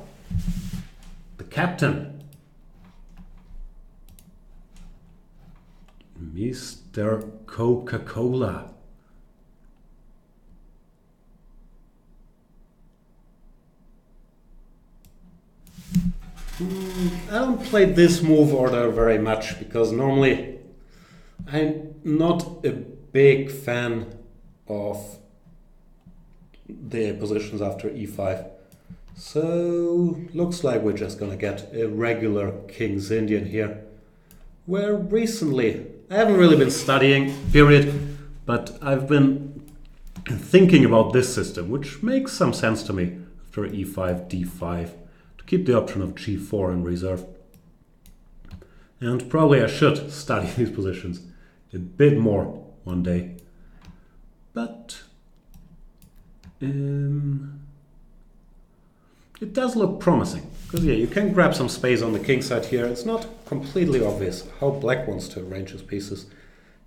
The captain. Mr. Coca-Cola. I don't play this move order very much, because normally I'm not a big fan of the positions after e5. So looks like we're just gonna get a regular King's Indian here, where recently I haven't really been studying, period, but I've been thinking about this system, which makes some sense to me after e5, d5, to keep the option of g4 in reserve. And probably I should study these positions a bit more one day. But it does look promising. Because yeah, you can grab some space on the king side here. It's not completely obvious how black wants to arrange his pieces.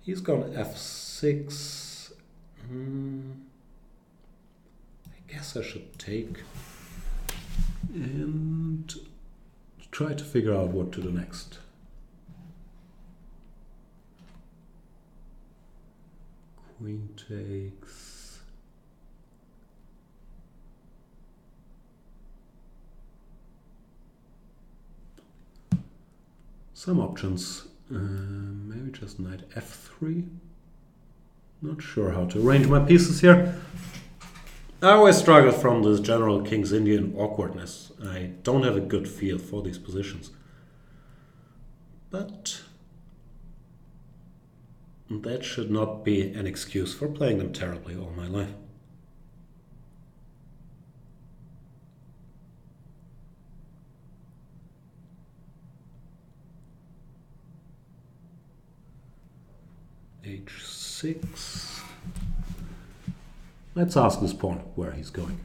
He's gone f6. I guess I should take and try to figure out what to do next. Queen takes. Some options. Maybe just knight f3. Not sure how to arrange my pieces here. I always struggle from this general King's Indian awkwardness. I don't have a good feel for these positions. But that should not be an excuse for playing them terribly all my life. h6. Let's ask this pawn where he's going.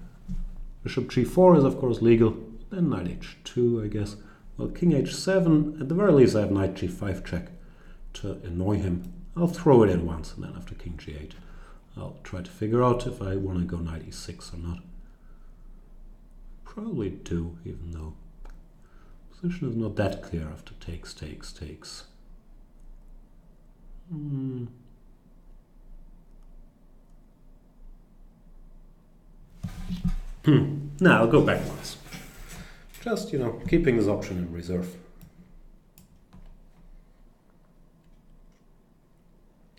Bishop g4 is of course legal. Then knight h2, I guess. Well, king h7. At the very least I have knight g5 check to annoy him. I'll throw it in once, and then after king g8 I'll try to figure out if I want to go knight e6 or not. Probably do, even though position is not that clear after takes. Now I'll go back once. Just, keeping this option in reserve.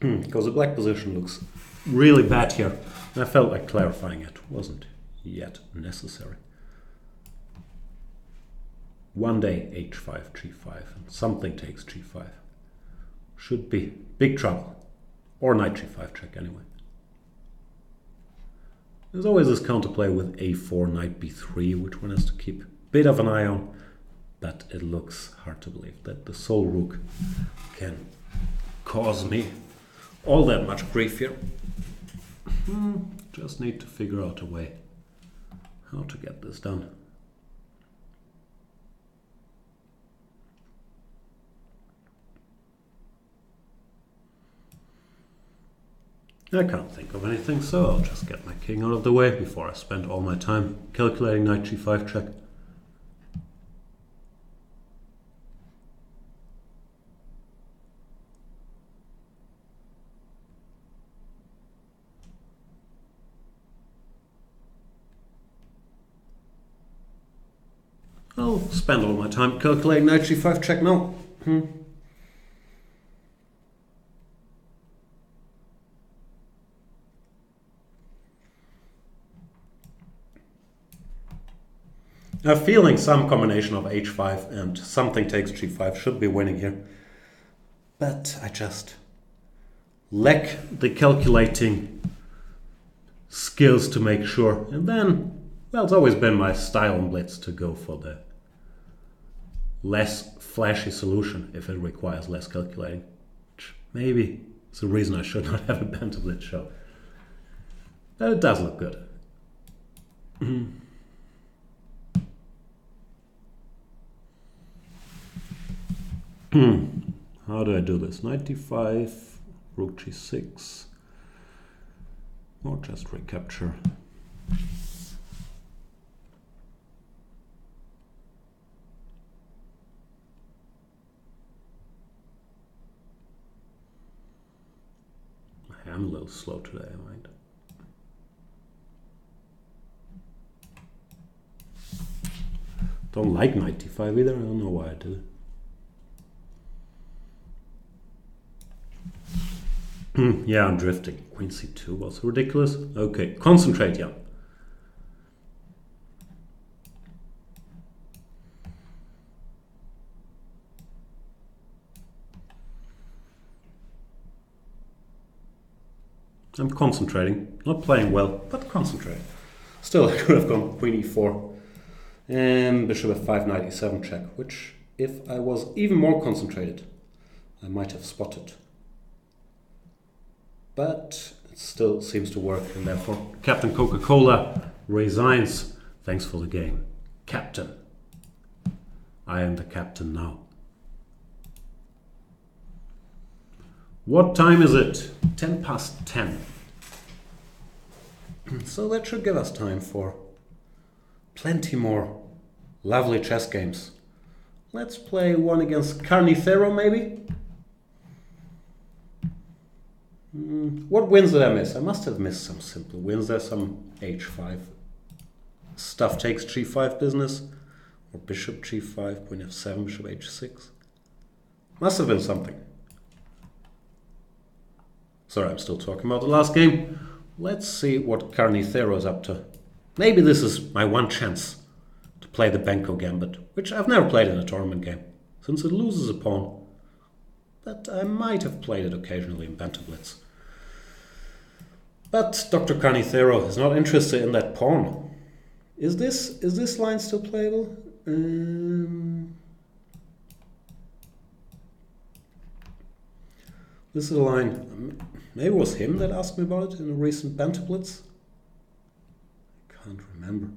Because the black position looks really bad here. I felt like clarifying it wasn't yet necessary. One day h5, g5, and something takes g5. Should be big trouble. Or knight g5 check anyway. There's always this counterplay with a4, knight b3, which one has to keep a bit of an eye on. But it looks hard to believe that the sole rook can cause me all that much grief here. Just need to figure out a way how to get this done. I can't think of anything, so I'll just get my king out of the way before I spend all my time calculating knight g5 check. I'll spend all my time calculating knight g5 check now. I have a feeling some combination of h5 and something takes g5 should be winning here. But I just lack the calculating skills to make sure. And then, well, it's always been my style on Blitz to go for the less flashy solution if it requires less calculating. Which maybe is the reason I should not have a Banter Blitz show. But it does look good. How do I do this? Knight d5, rook g6, or just recapture. I'm a little slow today, I might. Don't like knight d5 either, I don't know why I did it. Yeah, I'm drifting. Queen c2 was ridiculous. Okay, concentrate, Jan. I'm concentrating. Not playing well, but concentrating. Still, I could have gone queen e4 and bishop f5, knight e7 check, which, if I was even more concentrated, I might have spotted. But it still seems to work, and therefore Captain Coca-Cola resigns. Thanks for the game, Captain. I am the captain now. What time is it? 10 past 10. So that should give us time for plenty more lovely chess games. Let's play one against Carnicero, maybe? What wins did I miss? I must have missed some simple wins. There's some h5. Stuff takes g5 business. Or bishop g5, queen f7, bishop h6. Must have been something. Sorry, I'm still talking about the last game. Let's see what Carnicero is up to. Maybe this is my one chance to play the Benko Gambit, which I've never played in a tournament game, since it loses a pawn. But I might have played it occasionally in Banter Blitz. But Dr. Carnicero is not interested in that pawn. Is this line still playable? This is a line. Maybe it was him that asked me about it in a recent Banter Blitz. I can't remember.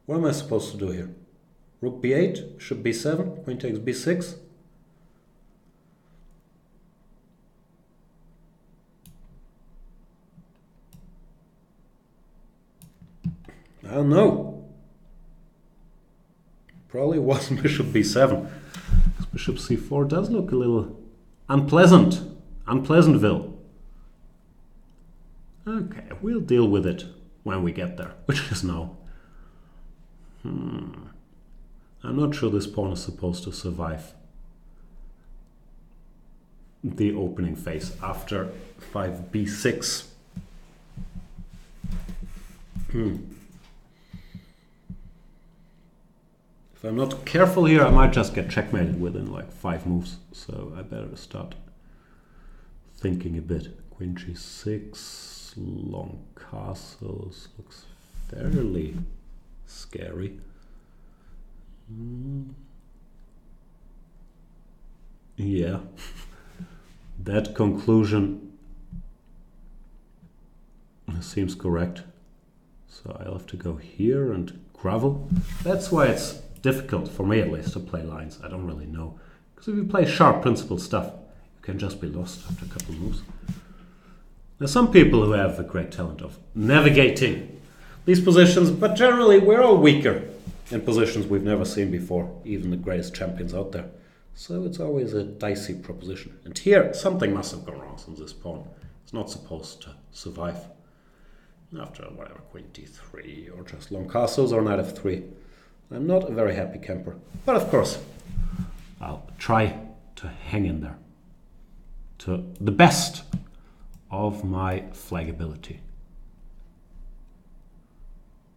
What am I supposed to do here? Rook b8, bishop b7, queen takes b6. I don't know. Probably wasn't bishop b7. Because bishop c4 does look a little unpleasant. Unpleasantville. Okay, we'll deal with it when we get there, which is now. I'm not sure this pawn is supposed to survive the opening phase after 5b6. If I'm not careful here, I might just get checkmated within like 5 moves. So I better start thinking a bit. Queen g6, long castles, looks fairly scary. Yeah, that conclusion seems correct. So I'll have to go here and grovel. That's why it's difficult, for me at least, to play lines. I don't really know. Because if you play sharp principled stuff, you can just be lost after a couple of moves. There's some people who have a great talent of navigating these positions, but generally we're all weaker in positions we've never seen before, even the greatest champions out there. So it's always a dicey proposition. And here, something must have gone wrong since this pawn is not supposed to survive. After whatever, queen d3, or just long castles, or knight f3. I'm not a very happy camper. But of course, I'll try to hang in there to the best of my flag ability.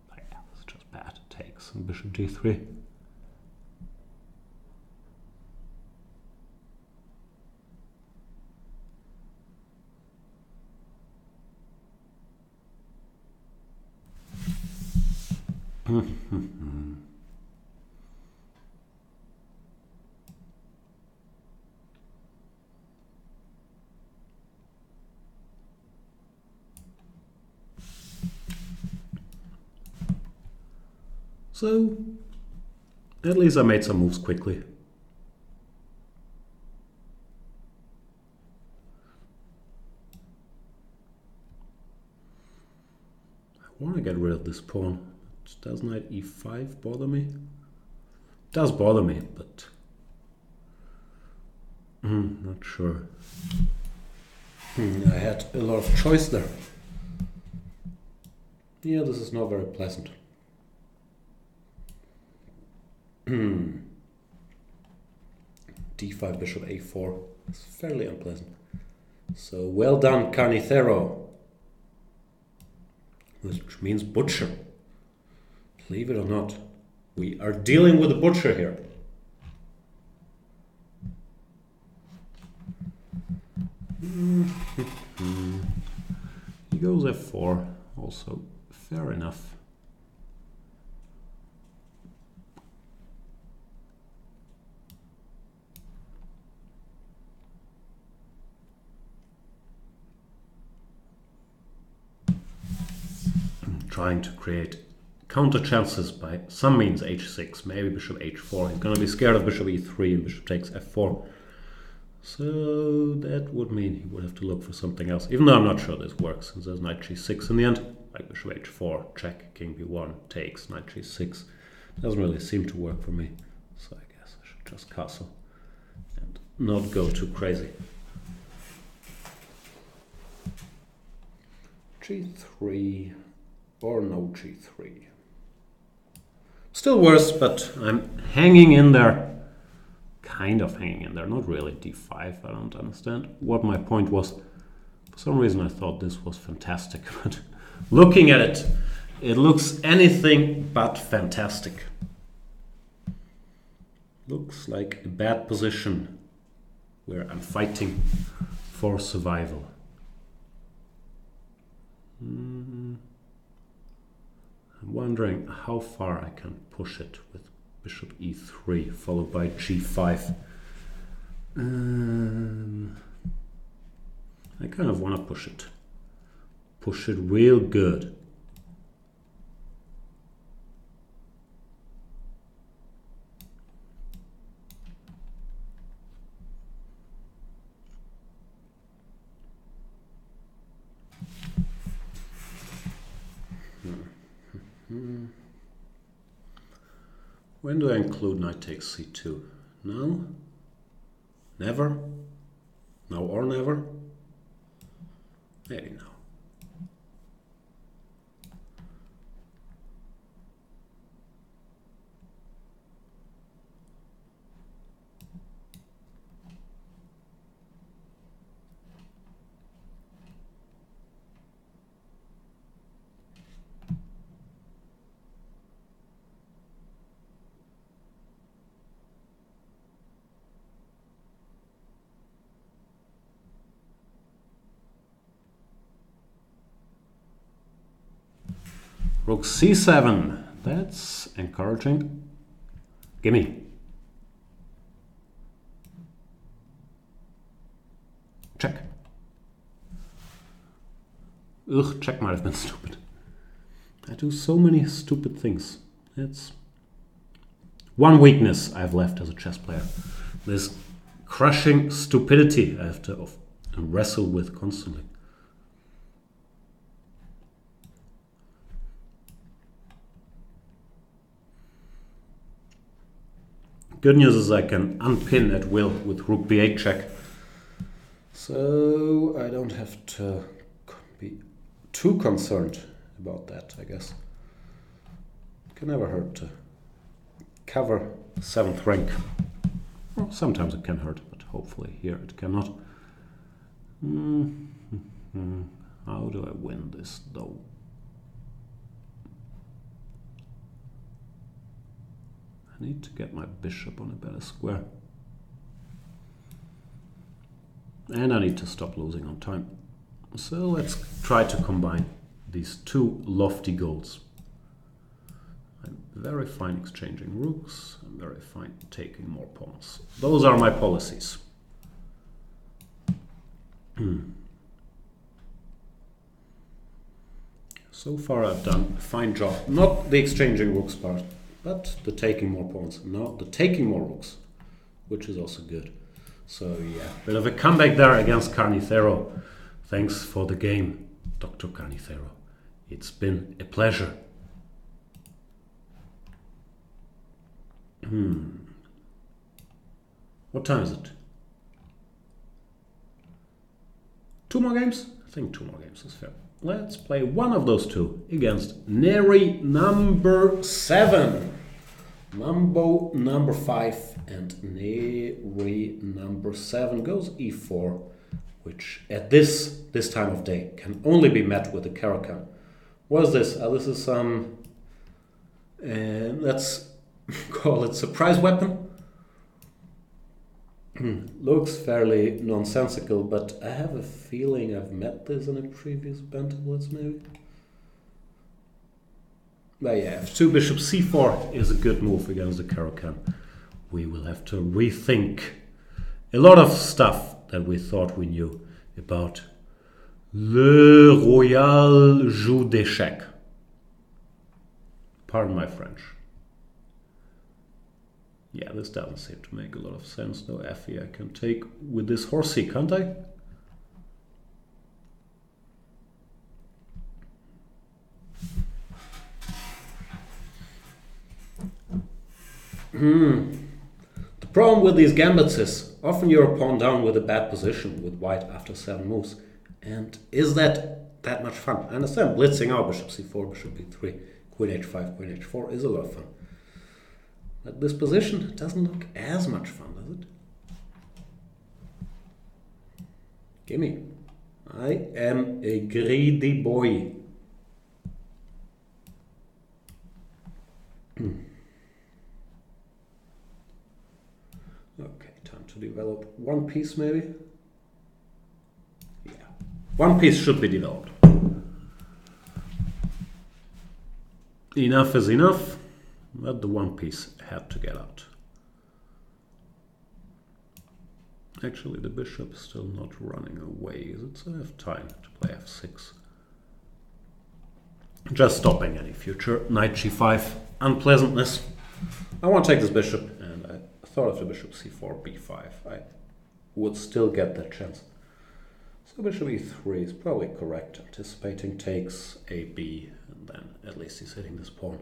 But yeah, it's just bad. Takes and bishop d3. So, at least I made some moves quickly. I want to get rid of this pawn. Does knight e5 bother me? It does bother me, but not sure. I had a lot of choice there. Yeah, this is not very pleasant. d5, bishop a4. It's fairly unpleasant. So well done, Carnicero. Which means butcher. Believe it or not, we are dealing with a butcher here. He goes f4, also fair enough. Trying to create counter chances by some means h6, maybe bishop h4. He's gonna be scared of bishop e3 and bishop takes f4. So that would mean he would have to look for something else, even though I'm not sure this works, since there's knight g6 in the end. Like bishop h4, check, king b1, takes, knight g6. Doesn't really seem to work for me, so I guess I should just castle and not go too crazy. g3 or no g3. Still worse, but I'm hanging in there. Kind of hanging in there, not really. d5, I don't understand what my point was. For some reason I thought this was fantastic, but looking at it, it looks anything but fantastic. Looks like a bad position where I'm fighting for survival. I'm wondering how far I can push it with bishop e3 followed by g5. I kind of want to push it. Push it real good. When do I include knight takes c2? Now? Never? Now or never? Maybe now. Rook c7, that's encouraging. Gimme. Check. Ugh, check might have been stupid. I do so many stupid things. It's one weakness I've left as a chess player. This crushing stupidity I have to wrestle with constantly. Good news is I can unpin at will with rook b8 check. So I don't have to be too concerned about that, I guess. It can never hurt to cover 7th rank. Well, sometimes it can hurt, but hopefully here it cannot. How do I win this though? I need to get my bishop on a better square. And I need to stop losing on time. So let's try to combine these two lofty goals. I'm very fine exchanging rooks. I'm very fine taking more pawns. Those are my policies. So far I've done a fine job. Not the exchanging rooks part, but the taking more pawns. No, the taking more rooks, which is also good. So yeah, bit of a comeback there against Carnicero. Thanks for the game, Dr. Carnicero. It's been a pleasure. What time is it? 2 more games? I think 2 more games is fair. Let's play one of those two against Neri number 7. Mambo number 5 and Neri number 7 goes e4, which at this time of day can only be met with a Caracal. What is this? This is some, let's call it surprise weapon. Looks fairly nonsensical, but I have a feeling I've met this in a previous Banter Blitz maybe. But yeah, f2 bishop c4 is a good move against the Caracal. We will have to rethink a lot of stuff that we thought we knew about Le Royal Jeu d'échecs. pardon my French. Yeah, this doesn't seem to make a lot of sense. No Fe I can take with this horsey, can't I? The problem with these gambits is often you're a pawn down with a bad position with white after 7 moves. And is that much fun? I understand blitzing out bishop c4, bishop b3, queen h5, queen h4 is a lot of fun. But this position doesn't look as much fun, does it? Gimme. I am a greedy boy. Okay, time to develop one piece maybe. Yeah, one piece should be developed. Enough is enough, but the one piece had to get out. Actually, the bishop is still not running away, is it? So I have time to play f6. Just stopping any future knight g5 unpleasantness. I want to take this bishop, and I thought of the bishop c4, b5. I would still get that chance. So bishop e3 is probably correct. Anticipating takes a b, and then at least he's hitting this pawn.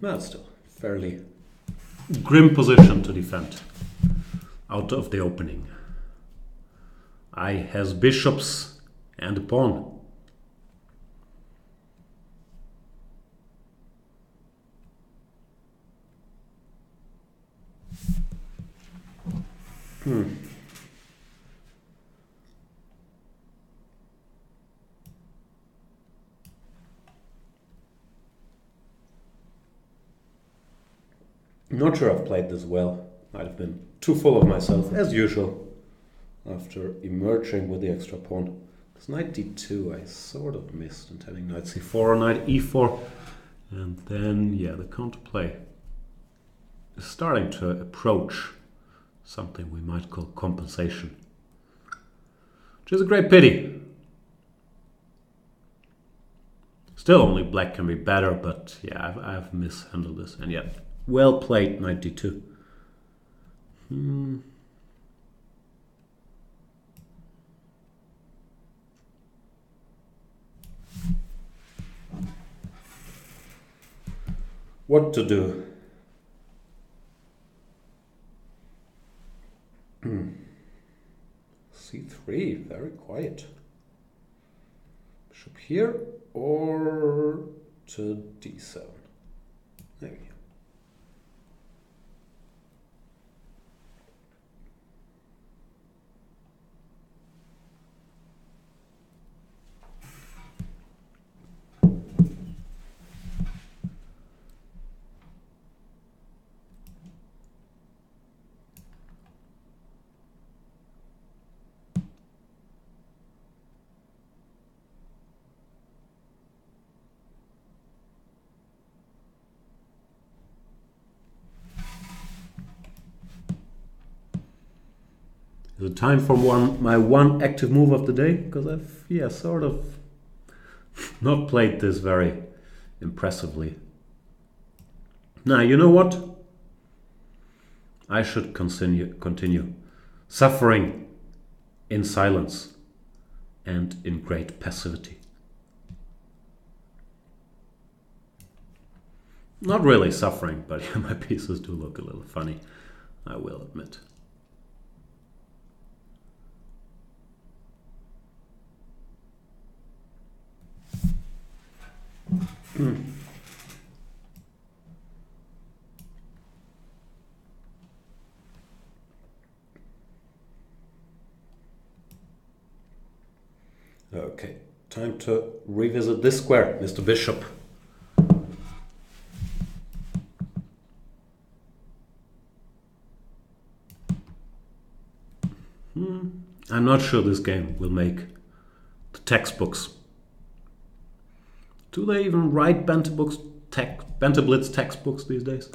That's still fairly grim position to defend out of the opening. I has bishops and a pawn. Not sure I've played this well. Might have been too full of myself, as usual, after emerging with the extra pawn. Because knight d2 I sort of missed, intending knight c4, knight e4. And then, yeah, the counterplay is starting to approach something we might call compensation. Which is a great pity. Still, only black can be better, but yeah, I've mishandled this. And yeah, well played, knight d2. What to do? c3, very quiet. Bishop here or to d7. There we go. Is it time for my one active move of the day? Because I've, sort of not played this very impressively. Now, you know what? I should continue suffering in silence and in great passivity. Not really suffering, but yeah, my pieces do look a little funny, I will admit. Okay, time to revisit this square, Mr. Bishop. I'm not sure this game will make the textbooks. Do they even write Banter Blitz textbooks these days?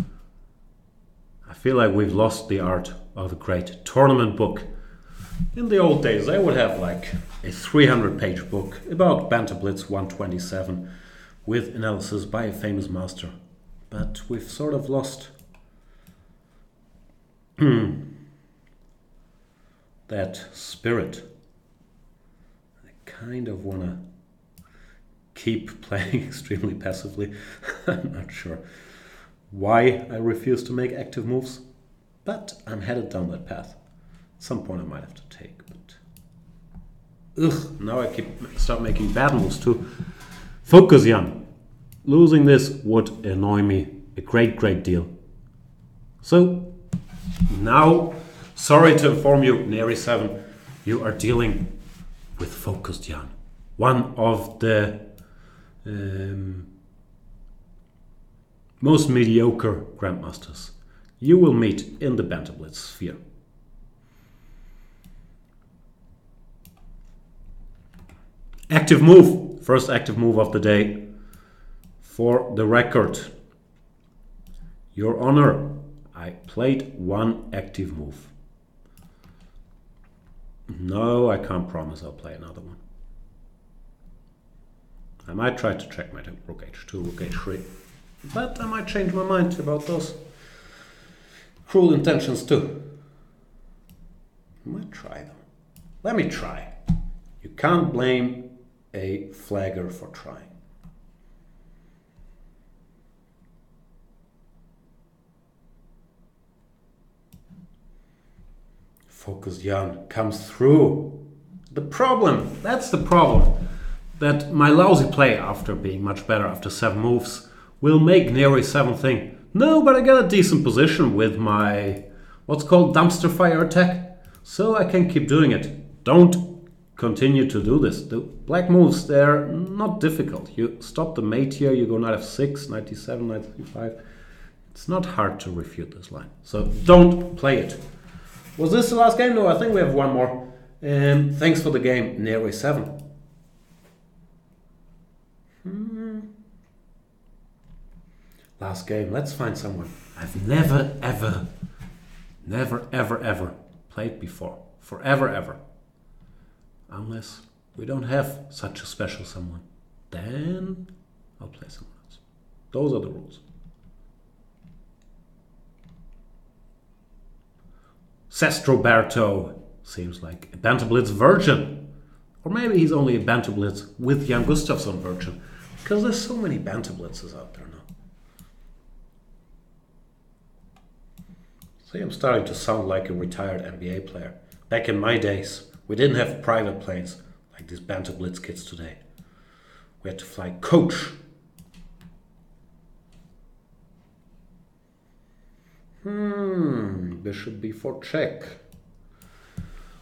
I feel like we've lost the art of a great tournament book In the old days, I would have like a 300-page book about Banter Blitz 127 with analysis by a famous master. But we've sort of lost that spirit. I kind of want to keep playing extremely passively. I'm not sure why I refuse to make active moves, but I'm headed down that path. At some point I might have to take, but now I start making bad moves too. Focus, Jan. Losing this would annoy me a great deal. So now, sorry to inform you, Neri 7, you are dealing with focused Jan. One of the most mediocre grandmasters you will meet in the Banter Blitz sphere. Active move. First active move of the day. For the record, Your Honor, I played one active move. No, I can't promise I'll play another one. I might try to checkmate Rook H2, Rook H3, but I might change my mind about those cruel intentions too. I might try them. Let me try. You can't blame a flagger for trying. Focus Jan comes through. That's the problem, that my lousy play after being much better after 7 moves will make Neri 7 think, no, but I got a decent position with my what's called dumpster fire attack, so I can keep doing it. Don't continue to do this. The black moves, they're not difficult. You stop the mate here, you go knight f6, knight d7, knight c5. It's not hard to refute this line, so don't play it. Was this the last game? No, I think we have one more. Thanks for the game, Neri 7. Last game, let's find someone I've never ever played before. Forever, ever. Unless we don't have such a special someone. Then I'll play someone else. Those are the rules. Sestroberto seems like a Banter Blitz virgin. Or maybe he's only a Banter Blitz with Jan Gustafsson virgin. Because there's so many Banter Blitzes out there now. See, I'm starting to sound like a retired NBA player. Back in my days, we didn't have private planes like these Banter Blitz kids today. We had to fly coach. Bishop b4 check.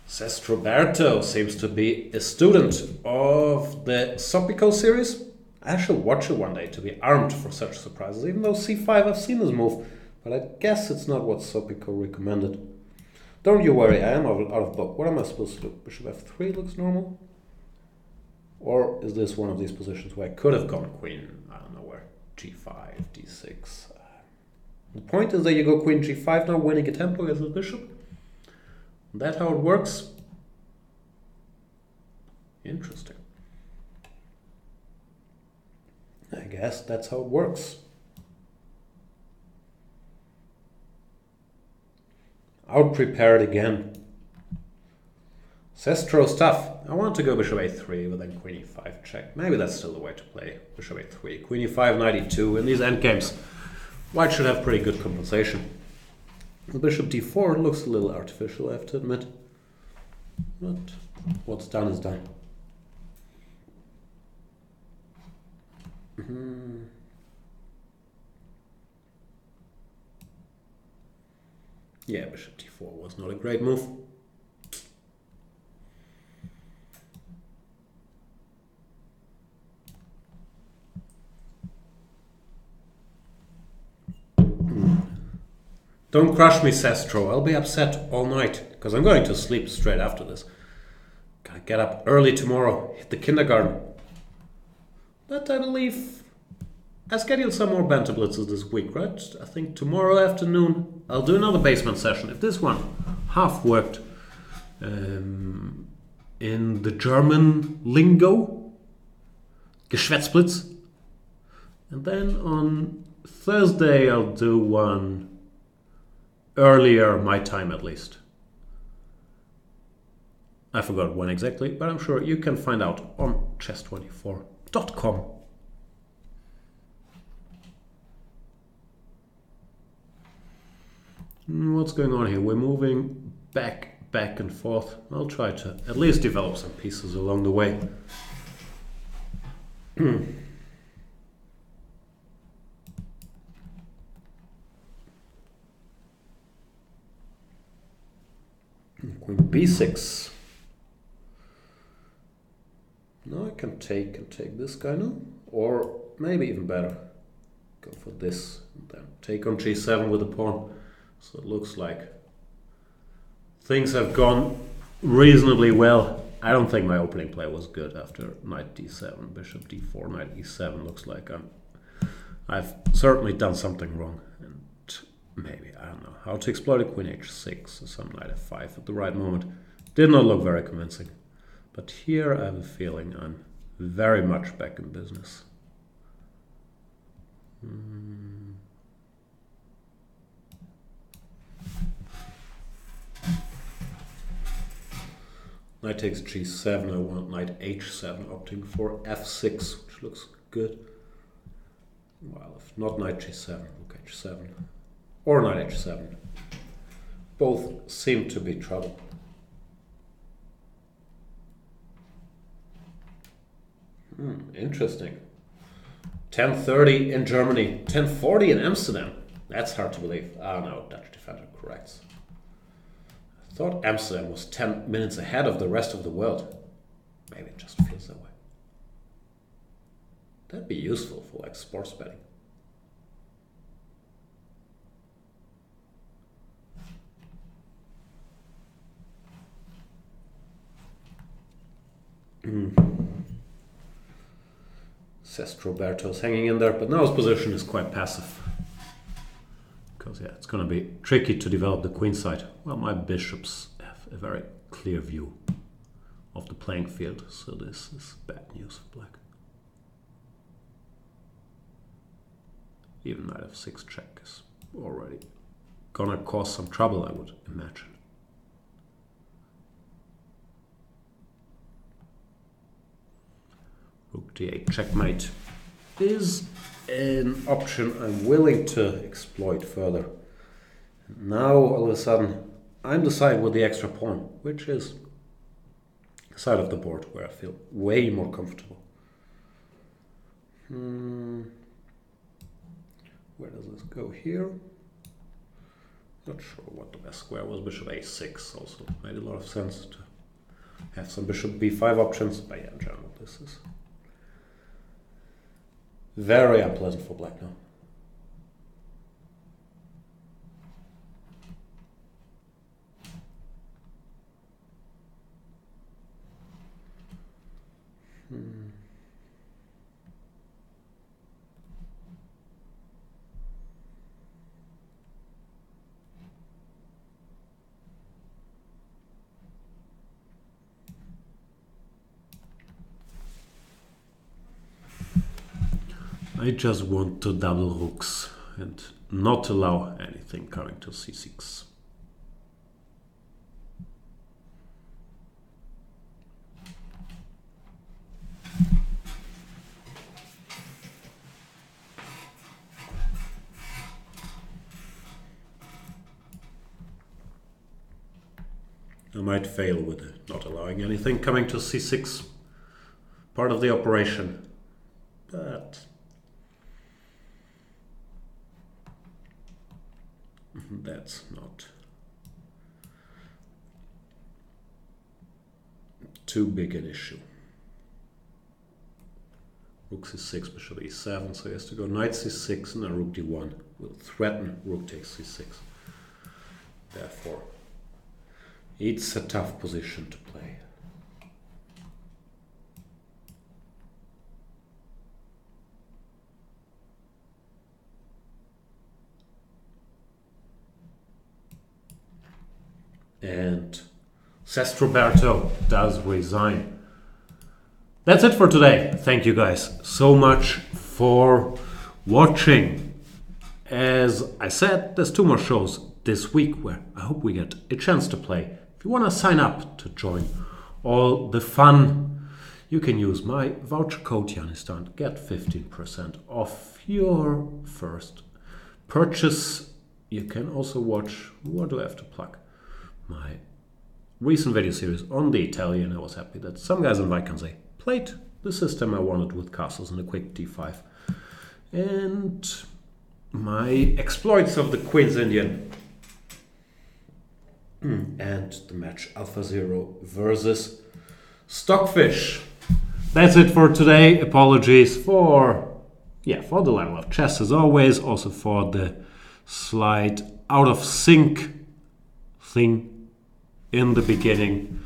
Sestroberto seems to be a student of the Sopico series. I shall watch it one day to be armed for such surprises, even though c5 I've seen this move, but I guess it's not what Sopico recommended. Don't you worry, I am out of book. What am I supposed to do? Bishop f3 looks normal? Or is this one of these positions where I could have gone queen, I don't know where, g5, d6. The point is that you go queen g5 now, winning a tempo as a bishop. That's how it works. Interesting. I guess that's how it works. Out prepared again. Sestro stuff. I want to go bishop a3, but then queen e5 check. Maybe that's still the way to play. Bishop a3, queen e5, knight e2. In these endgames, white should have pretty good compensation. The bishop d4 looks a little artificial, I have to admit. But what's done is done. Yeah, bishop d4 was not a great move. Don't crush me, Sestro. I'll be upset all night, because I'm going to sleep straight after this. Gotta get up early tomorrow, hit the kindergarten. But I believe I scheduled some more Banter Blitzes this week, right? I think tomorrow afternoon I'll do another Baseman session. If this one half worked, In the German lingo, Geschwätzblitz. And then on Thursday I'll do one earlier, my time at least. I forgot when exactly, but I'm sure you can find out on chess24.com. What's going on here? We're moving back and forth. I'll try to at least develop some pieces along the way. Queen b6. Now I can take this guy now, or maybe even better, go for this and then take on g7 with the pawn. So it looks like things have gone reasonably well. I don't think my opening play was good after knight d7, bishop d4, knight e7. Looks like I've certainly done something wrong, and maybe, I don't know, how to exploit a queen h6 or some knight f5 at the right moment. Did not look very convincing. But here I have a feeling I'm very much back in business. Knight takes g7, I want knight h7, opting for f6, which looks good. Well, if not knight g7, rook h7, or knight h7. Both seem to be trouble. Interesting. 10:30 in Germany, 10:40 in Amsterdam. That's hard to believe. Ah, no, Dutch defender corrects. I thought Amsterdam was 10 minutes ahead of the rest of the world. Maybe it just feels that way. That'd be useful for like sports betting. Roberto's hanging in there, but now his position is quite passive. Because, yeah, it's going to be tricky to develop the queen side. Well, my bishops have a very clear view of the playing field, so this is bad news for black. Even knight f6 check is already gonna cause some trouble, I would imagine. Rook d8 checkmate is an option I'm willing to exploit further. Now all of a sudden I'm the side with the extra pawn, which is the side of the board where I feel way more comfortable. Where does this go here? Not sure what the best square was. Bishop a6 also made a lot of sense to have some bishop b5 options, but yeah, in general this is very unpleasant for black now. I just want to double rooks and not allow anything coming to c6. I might fail with not allowing anything coming to c6 part of the operation, but that's not too big an issue. Rook c6, bishop e7, so he has to go knight c6 and then rook d1 will threaten rook takes c6. Therefore, it's a tough position to play. And Sestroberto does resign. That's it for today. Thank you guys so much for watching. As I said, there's 2 more shows this week where I hope we get a chance to play. If you want to sign up to join all the fun, you can use my voucher code Janistan. Get 15% off your first purchase. You can also watch, what do I have to plug? My recent video series on the Italian. I was happy that some guys in Vacancy played the system I wanted with castles and a quick d5. And my exploits of the Queen's Indian. And the match Alpha Zero versus Stockfish. That's it for today. Apologies for the level of chess as always. Also for the slight out of sync thing in the beginning.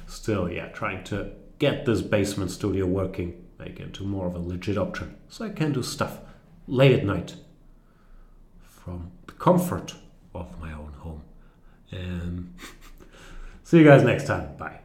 Still, trying to get this basement studio working, make it into more of a legit option, so I can do stuff late at night from the comfort of my own home. See you guys next time. Bye.